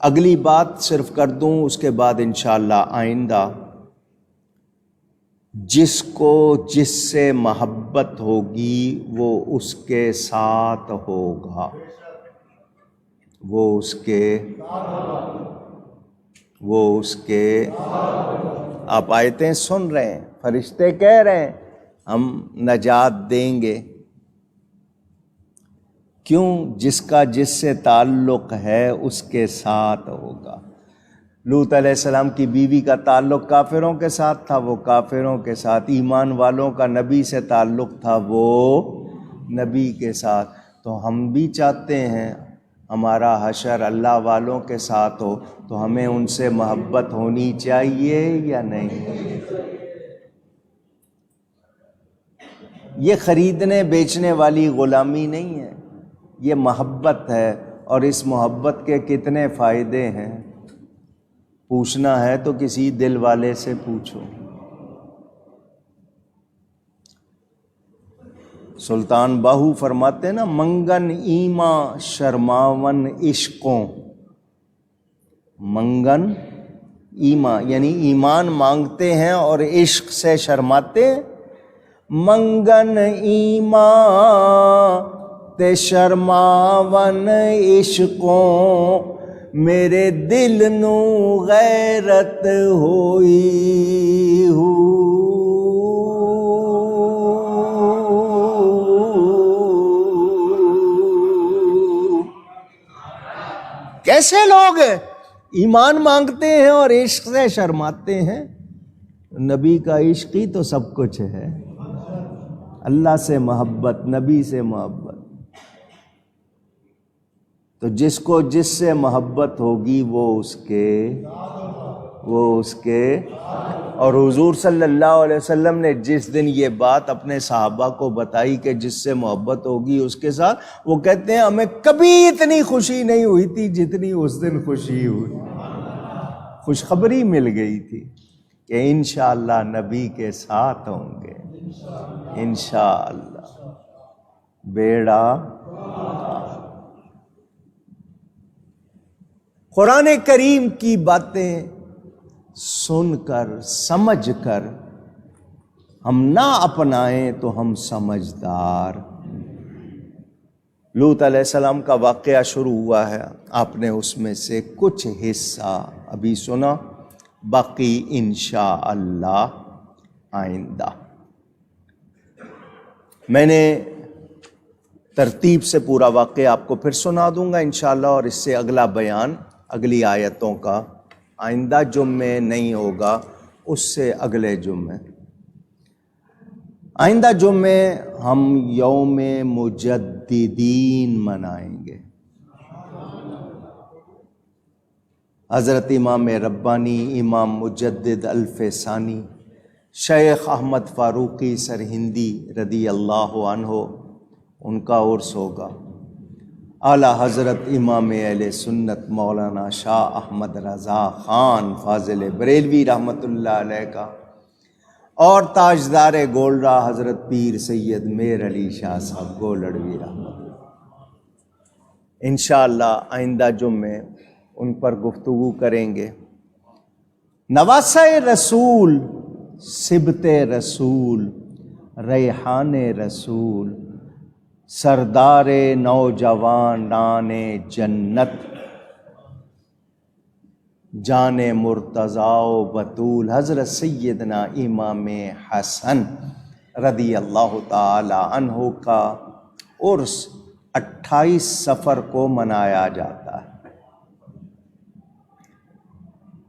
[SPEAKER 1] اگلی بات صرف کر دوں، اس کے بعد انشاءاللہ آئندہ، جس کو جس سے محبت ہوگی وہ اس کے ساتھ ہوگا، وہ اس کے آپ آیتیں سن رہے ہیں، فرشتے کہہ رہے ہیں ہم نجات دیں گے، کیوں؟ جس کا جس سے تعلق ہے اس کے ساتھ ہوگا۔ لوط علیہ السلام کی بیوی کا تعلق کافروں کے ساتھ تھا، وہ کافروں کے ساتھ، ایمان والوں کا نبی سے تعلق تھا، وہ نبی کے ساتھ۔ تو ہم بھی چاہتے ہیں ہمارا حشر اللہ والوں کے ساتھ ہو، تو ہمیں ان سے محبت ہونی چاہیے یا نہیں؟ یہ خریدنے بیچنے والی غلامی نہیں ہے، یہ محبت ہے، اور اس محبت کے کتنے فائدے ہیں، پوچھنا ہے تو کسی دل والے سے پوچھو۔ سلطان باہو فرماتے ہیں نا، منگن ایماں شرماون عشقوں، منگن ایماں یعنی ایمان مانگتے ہیں اور عشق سے شرماتے ہیں۔ منگن ایماں تے شرماون عشقوں، میرے دل نو غیرت ہوئی ہو۔ کیسے لوگ ایمان مانگتے ہیں اور عشق سے شرماتے ہیں؟ نبی کا عشق ہی تو سب کچھ ہے، اللہ سے محبت، نبی سے محبت۔ تو جس کو جس سے محبت ہوگی وہ اس کے اور حضور صلی اللہ علیہ وسلم نے جس دن یہ بات اپنے صحابہ کو بتائی کہ جس سے محبت ہوگی اس کے ساتھ، وہ کہتے ہیں ہمیں کبھی اتنی خوشی نہیں ہوئی تھی جتنی اس دن خوشی ہوئی، خوشخبری مل گئی تھی کہ انشاءاللہ نبی کے ساتھ ہوں گے، انشاءاللہ بیڑا۔ قرآن کریم کی باتیں سن کر سمجھ کر ہم نہ اپنائیں تو ہم سمجھدار۔ لوط علیہ السلام کا واقعہ شروع ہوا ہے، آپ نے اس میں سے کچھ حصہ ابھی سنا، باقی انشاءاللہ آئندہ۔ میں نے ترتیب سے پورا واقعہ آپ کو پھر سنا دوں گا انشاءاللہ، اور اس سے اگلا بیان اگلی آیتوں کا آئندہ جمعے نہیں ہوگا، اس سے اگلے جمعے۔ آئندہ جمعے ہم یوم مجددین منائیں گے۔ حضرت امام ربانی، امام مجدد الفسانی، شیخ احمد فاروقی سرہندی رضی اللہ عنہ، ان کا عرس ہوگا۔ اعلیٰ حضرت امام اہل سنت مولانا شاہ احمد رضا خان فاضل بریلوی رحمۃ اللہ علیہ کا، اور تاجدار گولڈا حضرت پیر سید میر علی شاہ صاحب گولڑوی رحمۃ اللہ۔ انشاءاللہ آئندہ جمعے ان پر گفتگو کریں گے۔ نواسہ رسول، سبت رسول، ریحان رسول، سردار نوجوانان جنت، جان مرتضیٰ و بطول، حضرت سیدنا امام حسن رضی اللہ تعالی عنہ کا عرس 28 صفر کو منایا جاتا ہے۔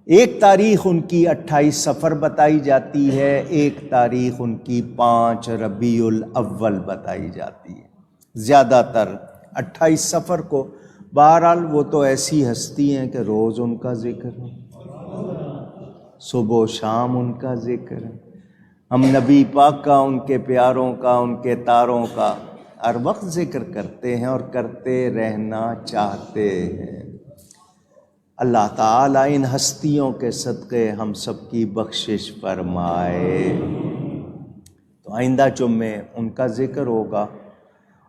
[SPEAKER 1] ایک تاریخ ان کی 28 صفر بتائی جاتی ہے، ایک تاریخ ان کی 5 ربیع الاول بتائی جاتی ہے، زیادہ تر 28 صفر کو۔ بہرحال وہ تو ایسی ہستی ہیں کہ روز ان کا ذکر ہے، صبح و شام ان کا ذکر ہے۔ ہم نبی پاک کا، ان کے پیاروں کا، ان کے تاروں کا ہر وقت ذکر کرتے ہیں اور کرتے رہنا چاہتے ہیں۔ اللہ تعالیٰ ان ہستیوں کے صدقے ہم سب کی بخشش فرمائے۔ تو آئندہ جمعے ان کا ذکر ہوگا،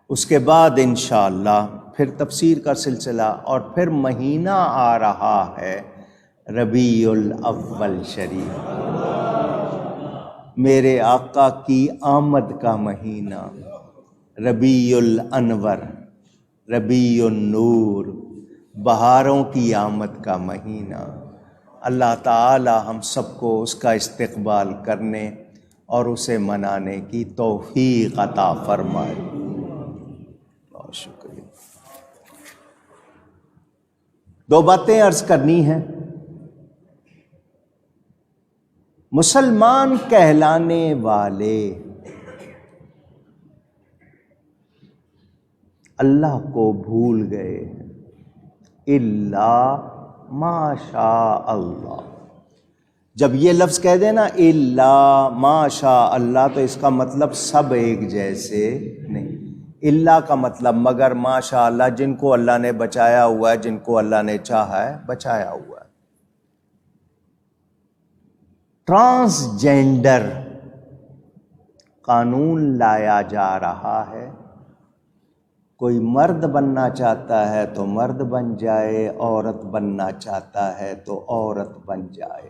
[SPEAKER 1] اس کے بعد انشاءاللہ پھر تفسیر کا سلسلہ، اور پھر مہینہ آ رہا ہے ربیع الاول شریف، میرے آقا کی آمد کا مہینہ، ربیع الانور، ربیع النور، بہاروں کی آمد کا مہینہ۔ اللہ تعالی ہم سب کو اس کا استقبال کرنے اور اسے منانے کی توفیق عطا فرمائے۔ بہت شکریہ۔ 2 باتیں عرض کرنی ہیں۔ مسلمان کہلانے والے اللہ کو بھول گئے ہیں، الا ما شاء اللہ۔ جب یہ لفظ کہہ دینا الا ما شاء اللہ، تو اس کا مطلب سب ایک جیسے نہیں۔ الا کا مطلب مگر، ما شاء اللہ جن کو اللہ نے بچایا ہوا ہے، جن کو اللہ نے چاہا ہے بچایا ہوا ہے۔ ٹرانسجینڈر قانون لایا جا رہا ہے، کوئی مرد بننا چاہتا ہے تو مرد بن جائے، عورت بننا چاہتا ہے تو عورت بن جائے۔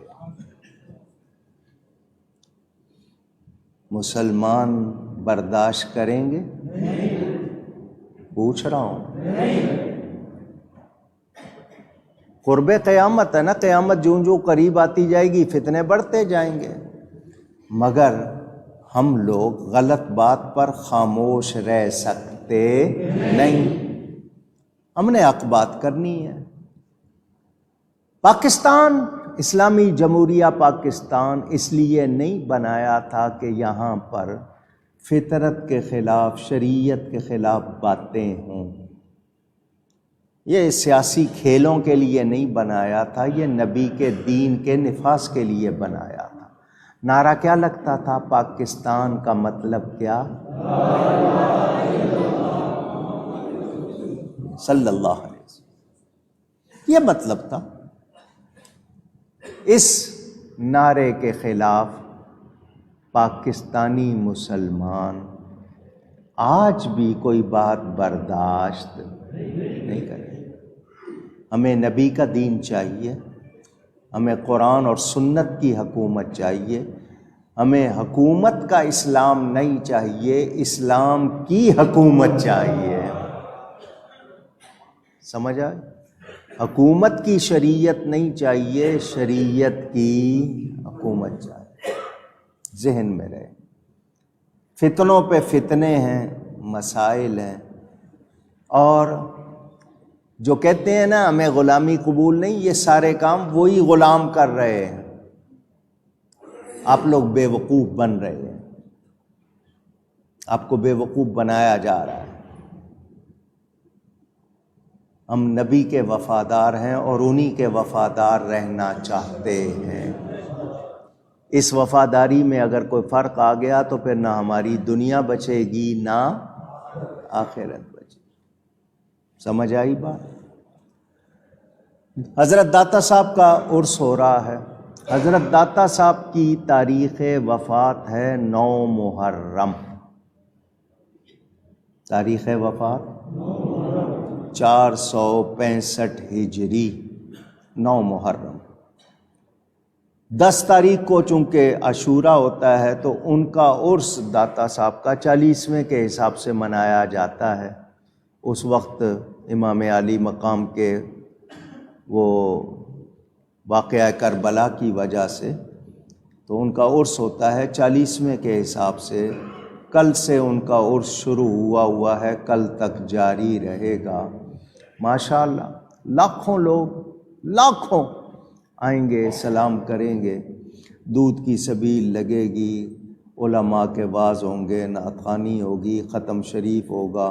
[SPEAKER 1] مسلمان برداشت کریں گے؟ پوچھ رہا ہوں۔ قرب قیامت ہے نا، قیامت جوں جوں قریب آتی جائے گی فتنے بڑھتے جائیں گے، مگر ہم لوگ غلط بات پر خاموش رہ سکتے نہیں، ہم نے حق بات کرنی ہے۔ پاکستان، اسلامی جمہوریہ پاکستان اس لیے نہیں بنایا تھا کہ یہاں پر فطرت کے خلاف، شریعت کے خلاف باتیں ہوں۔ یہ سیاسی کھیلوں کے لیے نہیں بنایا تھا، یہ نبی کے دین کے نفاذ کے لیے بنایا تھا۔ نعرہ کیا لگتا تھا؟ پاکستان کا مطلب کیا؟ صلی اللہ علیہ وسلم، یہ مطلب تھا۔ اس نعرے کے خلاف پاکستانی مسلمان آج بھی کوئی بات برداشت نہیں کرے۔ ہمیں نبی کا دین چاہیے، ہمیں قرآن اور سنت کی حکومت چاہیے، ہمیں حکومت کا اسلام نہیں چاہیے، اسلام کی حکومت چاہیے۔ سمجھ آئے؟ حکومت کی شریعت نہیں چاہیے، شریعت کی حکومت چاہیے۔ ذہن میں رہے، فتنوں پہ فتنے ہیں، مسائل ہیں، اور جو کہتے ہیں نا ہمیں غلامی قبول نہیں، یہ سارے کام وہی غلام کر رہے ہیں، آپ لوگ بے وقوف بن رہے ہیں۔ آپ کو بے وقوف بنایا جا رہا ہے۔ ہم نبی کے وفادار ہیں اور انہی کے وفادار رہنا چاہتے ہیں۔ اس وفاداری میں اگر کوئی فرق آ گیا تو پھر نہ ہماری دنیا بچے گی نہ آخرت بچے گی۔ سمجھ آئی بات؟ حضرت داتا صاحب کا عرس ہو رہا ہے۔ حضرت داتا صاحب کی تاریخ وفات ہے 9 محرم۔ تاریخ وفات 465 ہجری 9 محرم۔ 10 تاریخ کو چونکہ عاشورہ ہوتا ہے تو ان کا عرس داتا صاحب کا 40ویں کے حساب سے منایا جاتا ہے۔ اس وقت امام علی مقام کے وہ واقعہ کربلا کی وجہ سے تو ان کا عرس ہوتا ہے 40ویں کے حساب سے۔ کل سے ان کا عرس شروع ہوا ہے، کل تک جاری رہے گا۔ ماشاءاللہ لاکھوں لوگ لاکھوں آئیں گے، سلام کریں گے، دودھ کی سبیل لگے گی، علماء کے واعظ ہوں گے، نعت خوانی ہوگی، ختم شریف ہوگا،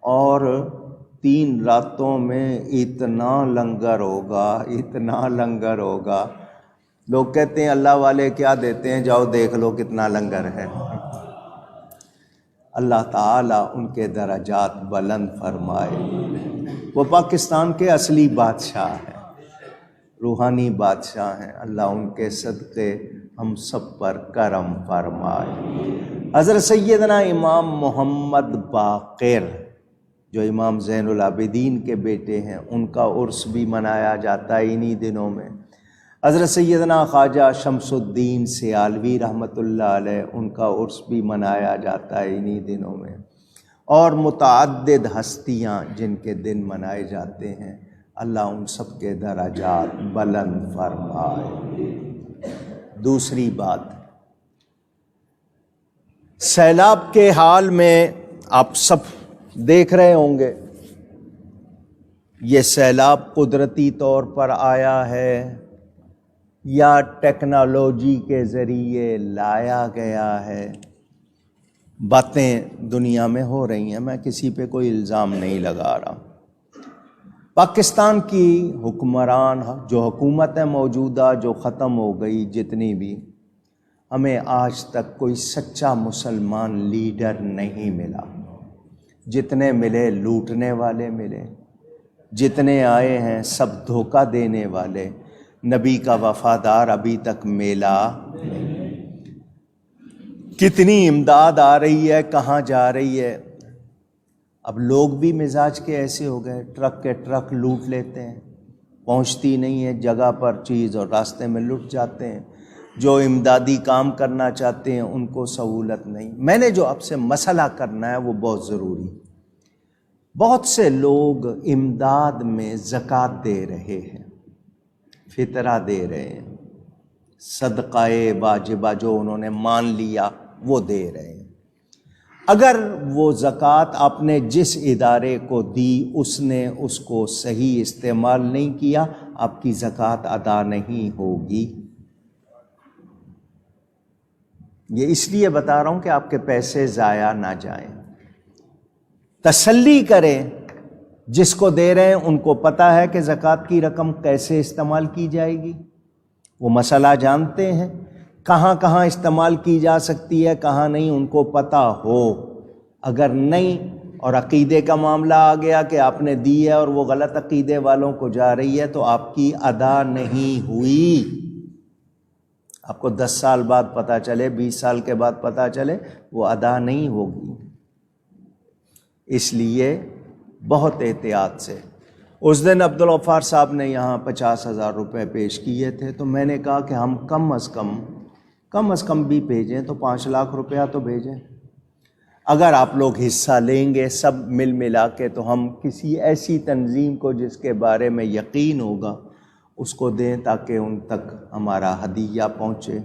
[SPEAKER 1] اور 3 راتوں میں اتنا لنگر ہوگا، اتنا لنگر ہوگا۔ لوگ کہتے ہیں اللہ والے کیا دیتے ہیں، جاؤ دیکھ لو کتنا لنگر ہے۔ اللہ تعالیٰ ان کے درجات بلند فرمائے۔ وہ پاکستان کے اصلی بادشاہ ہیں، روحانی بادشاہ ہیں۔ اللہ ان کے صدقے ہم سب پر کرم فرمائے۔ حضرت سیدنا امام محمد باقر جو امام زین العابدین کے بیٹے ہیں، ان کا عرس بھی منایا جاتا ہے انہی دنوں میں۔ حضرت سیدنا خواجہ شمس الدین سیالوی رحمۃ اللہ علیہ، ان کا عرس بھی منایا جاتا ہے انہی دنوں میں، اور متعدد ہستیاں جن کے دن منائے جاتے ہیں۔ اللہ ان سب کے درجات بلند فرمائے۔ دوسری بات، سیلاب کے حال میں آپ سب دیکھ رہے ہوں گے، یہ سیلاب قدرتی طور پر آیا ہے یا ٹیکنالوجی کے ذریعے لایا گیا ہے۔ باتیں دنیا میں ہو رہی ہیں، میں کسی پہ کوئی الزام نہیں لگا رہا۔ پاکستان کی حکمران جو حکومت ہے موجودہ، جو ختم ہو گئی جتنی بھی، ہمیں آج تک کوئی سچا مسلمان لیڈر نہیں ملا۔ جتنے ملے لوٹنے والے ملے، جتنے آئے ہیں سب دھوکہ دینے والے۔ نبی کا وفادار ابھی تک ملا نہیں۔ کتنی امداد آ رہی ہے، کہاں جا رہی ہے؟ اب لوگ بھی مزاج کے ایسے ہو گئے، ٹرک کے ٹرک لوٹ لیتے ہیں، پہنچتی نہیں ہے جگہ پر چیز اور راستے میں لٹ جاتے ہیں۔ جو امدادی کام کرنا چاہتے ہیں ان کو سہولت نہیں۔ میں نے جو آپ سے مسئلہ کرنا ہے وہ بہت ضروری۔ بہت سے لوگ امداد میں زکوٰۃ دے رہے ہیں، فطرہ دے رہے ہیں، صدقہ واجبہ جو انہوں نے مان لیا وہ دے رہے ہیں۔ اگر وہ زکوٰۃ آپ نے جس ادارے کو دی اس نے اس کو صحیح استعمال نہیں کیا، آپ کی زکوٰۃ ادا نہیں ہوگی۔ یہ اس لیے بتا رہا ہوں کہ آپ کے پیسے ضائع نہ جائیں۔ تسلی کریں، جس کو دے رہے ہیں ان کو پتہ ہے کہ زکوٰۃ کی رقم کیسے استعمال کی جائے گی، وہ مسئلہ جانتے ہیں، کہاں کہاں استعمال کی جا سکتی ہے کہاں نہیں، ان کو پتہ ہو۔ اگر نہیں اور عقیدے کا معاملہ آ گیا کہ آپ نے دی ہے اور وہ غلط عقیدے والوں کو جا رہی ہے تو آپ کی ادا نہیں ہوئی۔ آپ کو 10 سال بعد پتہ چلے، 20 سال کے بعد پتہ چلے، وہ ادا نہیں ہوگی۔ اس لیے بہت احتیاط سے۔ اس دن عبدالغفار صاحب نے یہاں 50,000 روپے پیش کیے تھے، تو میں نے کہا کہ ہم کم از کم بھی بھیجیں تو 5 لاکھ روپیہ تو بھیجیں۔ اگر آپ لوگ حصہ لیں گے سب مل ملا کے تو ہم کسی ایسی تنظیم کو جس کے بارے میں یقین ہوگا اس کو دیں تاکہ ان تک ہمارا ہدیہ پہنچے۔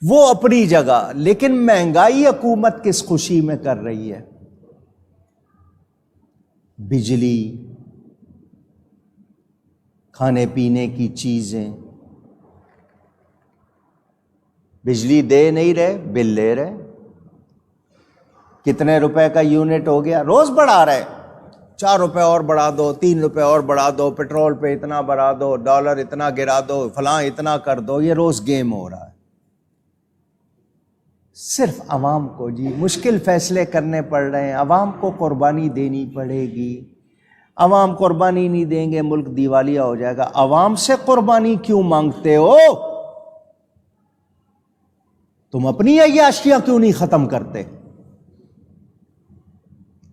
[SPEAKER 1] وہ اپنی جگہ، لیکن مہنگائی حکومت کس خوشی میں کر رہی ہے؟ بجلی، کھانے پینے کی چیزیں، بجلی دے نہیں رہے، بل لے رہے، کتنے روپے کا یونٹ ہو گیا؟ روز بڑھا رہے، 4 روپے اور بڑھا دو، 3 روپے اور بڑھا دو، پیٹرول پہ اتنا بڑھا دو، ڈالر اتنا گرا دو، فلاں اتنا کر دو، یہ روز گیم ہو رہا ہے۔ صرف عوام کو جی مشکل فیصلے کرنے پڑ رہے ہیں، عوام کو قربانی دینی پڑے گی۔ عوام قربانی نہیں دیں گے ملک دیوالیہ ہو جائے گا۔ عوام سے قربانی کیوں مانگتے ہو؟ تم اپنی عیاشیاں کیوں نہیں ختم کرتے؟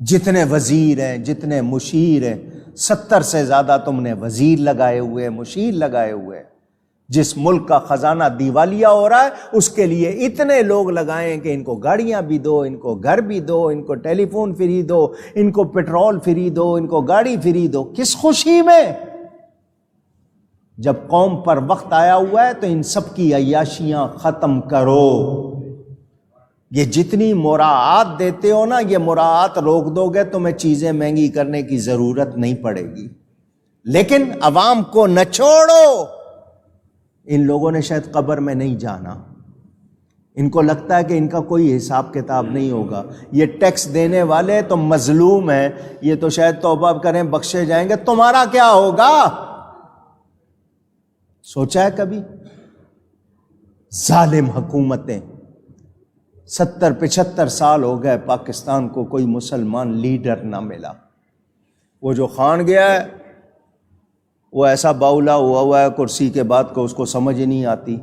[SPEAKER 1] جتنے وزیر ہیں، جتنے مشیر ہیں، 70 سے زیادہ تم نے وزیر لگائے ہوئے ہیں، مشیر لگائے ہوئے ہیں۔ جس ملک کا خزانہ دیوالیہ ہو رہا ہے اس کے لیے اتنے لوگ لگائیں کہ ان کو گاڑیاں بھی دو، ان کو گھر بھی دو، ان کو ٹیلی فون فری دو، ان کو پیٹرول فری دو، ان کو گاڑی فری دو۔ کس خوشی میں؟ جب قوم پر وقت آیا ہوا ہے تو ان سب کی عیاشیاں ختم کرو۔ یہ جتنی مراعات دیتے ہو نا، یہ مراعات روک دو گے تمہیں چیزیں مہنگی کرنے کی ضرورت نہیں پڑے گی۔ لیکن عوام کو نہ چھوڑو۔ ان لوگوں نے شاید قبر میں نہیں جانا، ان کو لگتا ہے کہ ان کا کوئی حساب کتاب نہیں ہوگا۔ یہ ٹیکس دینے والے تو مظلوم ہیں، یہ تو شاید توبہ کریں بخشے جائیں گے، تمہارا کیا ہوگا؟ سوچا ہے کبھی؟ ظالم حکومتیں، 70-75 سال ہو گئے پاکستان کو کوئی مسلمان لیڈر نہ ملا۔ وہ جو خان گیا ہے وہ ایسا باولا ہوا ہے کرسی کے بعد کو اس کو سمجھ نہیں آتی،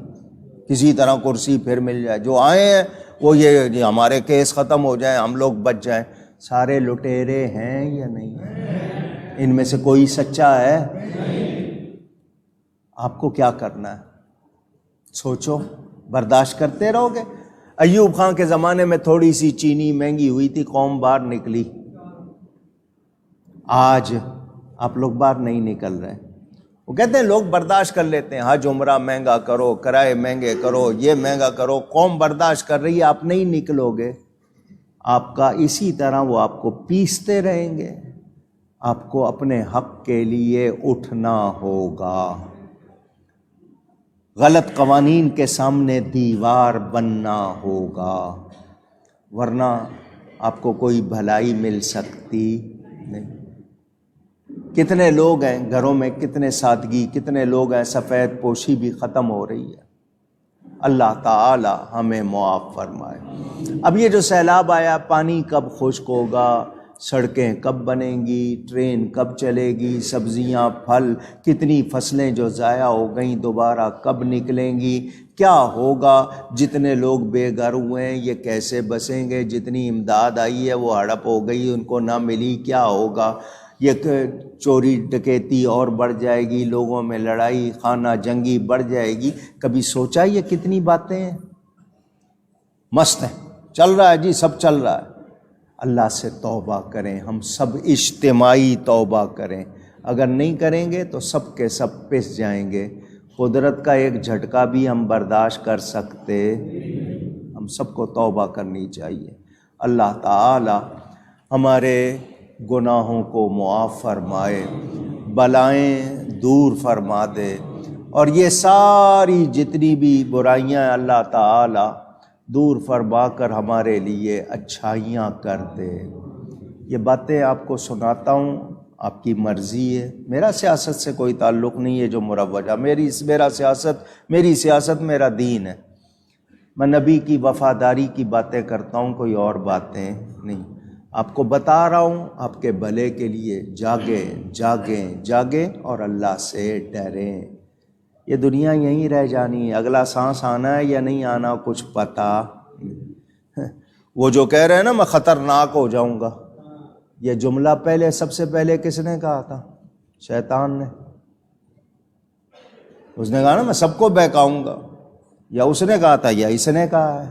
[SPEAKER 1] کسی طرح کرسی پھر مل جائے۔ جو آئے ہیں وہ یہ ہمارے کیس ختم ہو جائیں، ہم لوگ بچ جائیں۔ سارے لٹیرے ہیں یا نہیں ہیں؟ ان میں سے کوئی سچا ہے؟ آپ کو کیا کرنا ہے؟ سوچو، برداشت کرتے رہو گے؟ ایوب خان کے زمانے میں تھوڑی سی چینی مہنگی ہوئی تھی، قوم باہر نکلی۔ آج آپ لوگ باہر نہیں نکل رہے۔ وہ کہتے ہیں لوگ برداشت کر لیتے ہیں، حج عمرہ مہنگا کرو، کرائے مہنگے کرو، یہ مہنگا کرو، قوم برداشت کر رہی ہے، آپ نہیں نکلو گے، آپ کا اسی طرح وہ آپ کو پیستے رہیں گے۔ آپ کو اپنے حق کے لیے اٹھنا ہوگا، غلط قوانین کے سامنے دیوار بننا ہوگا، ورنہ آپ کو کوئی بھلائی مل سکتی نہیں۔ کتنے لوگ ہیں گھروں میں، کتنے سادگی، کتنے لوگ ہیں سفید پوشی بھی ختم ہو رہی ہے۔ اللہ تعالی ہمیں معاف فرمائے۔ اب یہ جو سیلاب آیا، پانی کب خشک ہوگا، سڑکیں کب بنیں گی، ٹرین کب چلے گی، سبزیاں پھل، کتنی فصلیں جو ضائع ہو گئیں دوبارہ کب نکلیں گی، کیا ہوگا؟ جتنے لوگ بے گھر ہوئے ہیں یہ کیسے بسیں گے؟ جتنی امداد آئی ہے وہ ہڑپ ہو گئی، ان کو نہ ملی، کیا ہوگا؟ یہ چوری ڈکیتی اور بڑھ جائے گی، لوگوں میں لڑائی خانہ جنگی بڑھ جائے گی۔ کبھی سوچا یہ کتنی باتیں ہیں؟ مست ہیں، چل رہا ہے جی، سب چل رہا ہے۔ اللہ سے توبہ کریں، ہم سب اجتماعی توبہ کریں۔ اگر نہیں کریں گے تو سب کے سب پس جائیں گے۔ قدرت کا ایک جھٹکا بھی ہم برداشت کر سکتے؟ ہم سب کو توبہ کرنی چاہیے۔ اللہ تعالی ہمارے گناہوں کو معاف فرمائے، بلائیں دور فرما دے، اور یہ ساری جتنی بھی برائیاں ہیں اللہ تعالی دور فرما کر ہمارے لیے اچھائیاں کر دے۔ یہ باتیں آپ کو سناتا ہوں، آپ کی مرضی ہے، میرا سیاست سے کوئی تعلق نہیں ہے جو مروجہ، میری سیاست میرا دین ہے۔ میں نبی کی وفاداری کی باتیں کرتا ہوں، کوئی اور باتیں نہیں۔ آپ کو بتا رہا ہوں آپ کے بھلے کے لیے، جاگیں جاگیں جاگیں اور اللہ سے ڈریں۔ یہ دنیا یہیں رہ جانی ہے، اگلا سانس آنا ہے یا نہیں آنا کچھ پتہ۔ وہ جو کہہ رہے ہیں نا میں خطرناک ہو جاؤں گا، یہ جملہ پہلے سب سے پہلے کس نے کہا تھا؟ شیطان نے۔ اس نے کہا نا میں سب کو بہکاؤں گا، یا اس نے کہا تھا یا اس نے کہا ہے،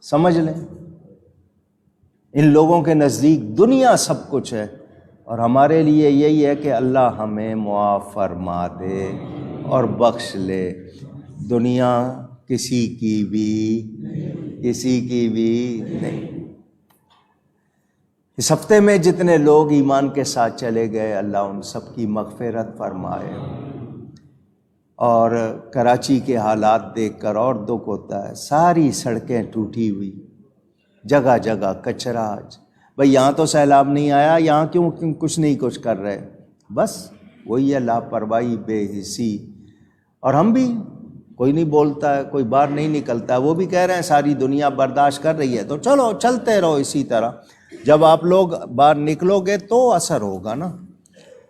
[SPEAKER 1] سمجھ لیں۔ ان لوگوں کے نزدیک دنیا سب کچھ ہے، اور ہمارے لیے یہی ہے کہ اللہ ہمیں معاف فرما دے اور بخش لے۔ دنیا کسی کی بھی نہیں۔ اس ہفتے میں جتنے لوگ ایمان کے ساتھ چلے گئے اللہ ان سب کی مغفرت فرمائے۔ اور کراچی کے حالات دیکھ کر اور دکھ ہوتا ہے، ساری سڑکیں ٹوٹی ہوئی، جگہ جگہ کچرا. بھئی یہاں تو سیلاب نہیں آیا، یہاں کیوں کچھ نہیں کچھ کر رہے؟ بس وہی ہے لاپرواہی، بے حسی. اور ہم بھی، کوئی نہیں بولتا ہے، کوئی باہر نہیں نکلتا ہے. وہ بھی کہہ رہے ہیں ساری دنیا برداشت کر رہی ہے تو چلو چلتے رہو اسی طرح. جب آپ لوگ باہر نکلو گے تو اثر ہوگا نا.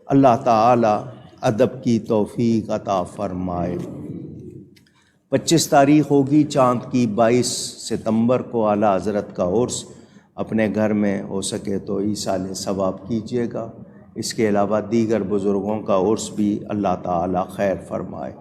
[SPEAKER 1] اللہ تعالی ادب کی توفیق عطا فرمائے. 25 تاریخ ہوگی چاند کی، 22 ستمبر کو اعلیٰ حضرت کا عرس. اپنے گھر میں ہو سکے تو ایصال ثواب کیجیے گا. اس کے علاوہ دیگر بزرگوں کا عرس بھی اللہ تعالی خیر فرمائے.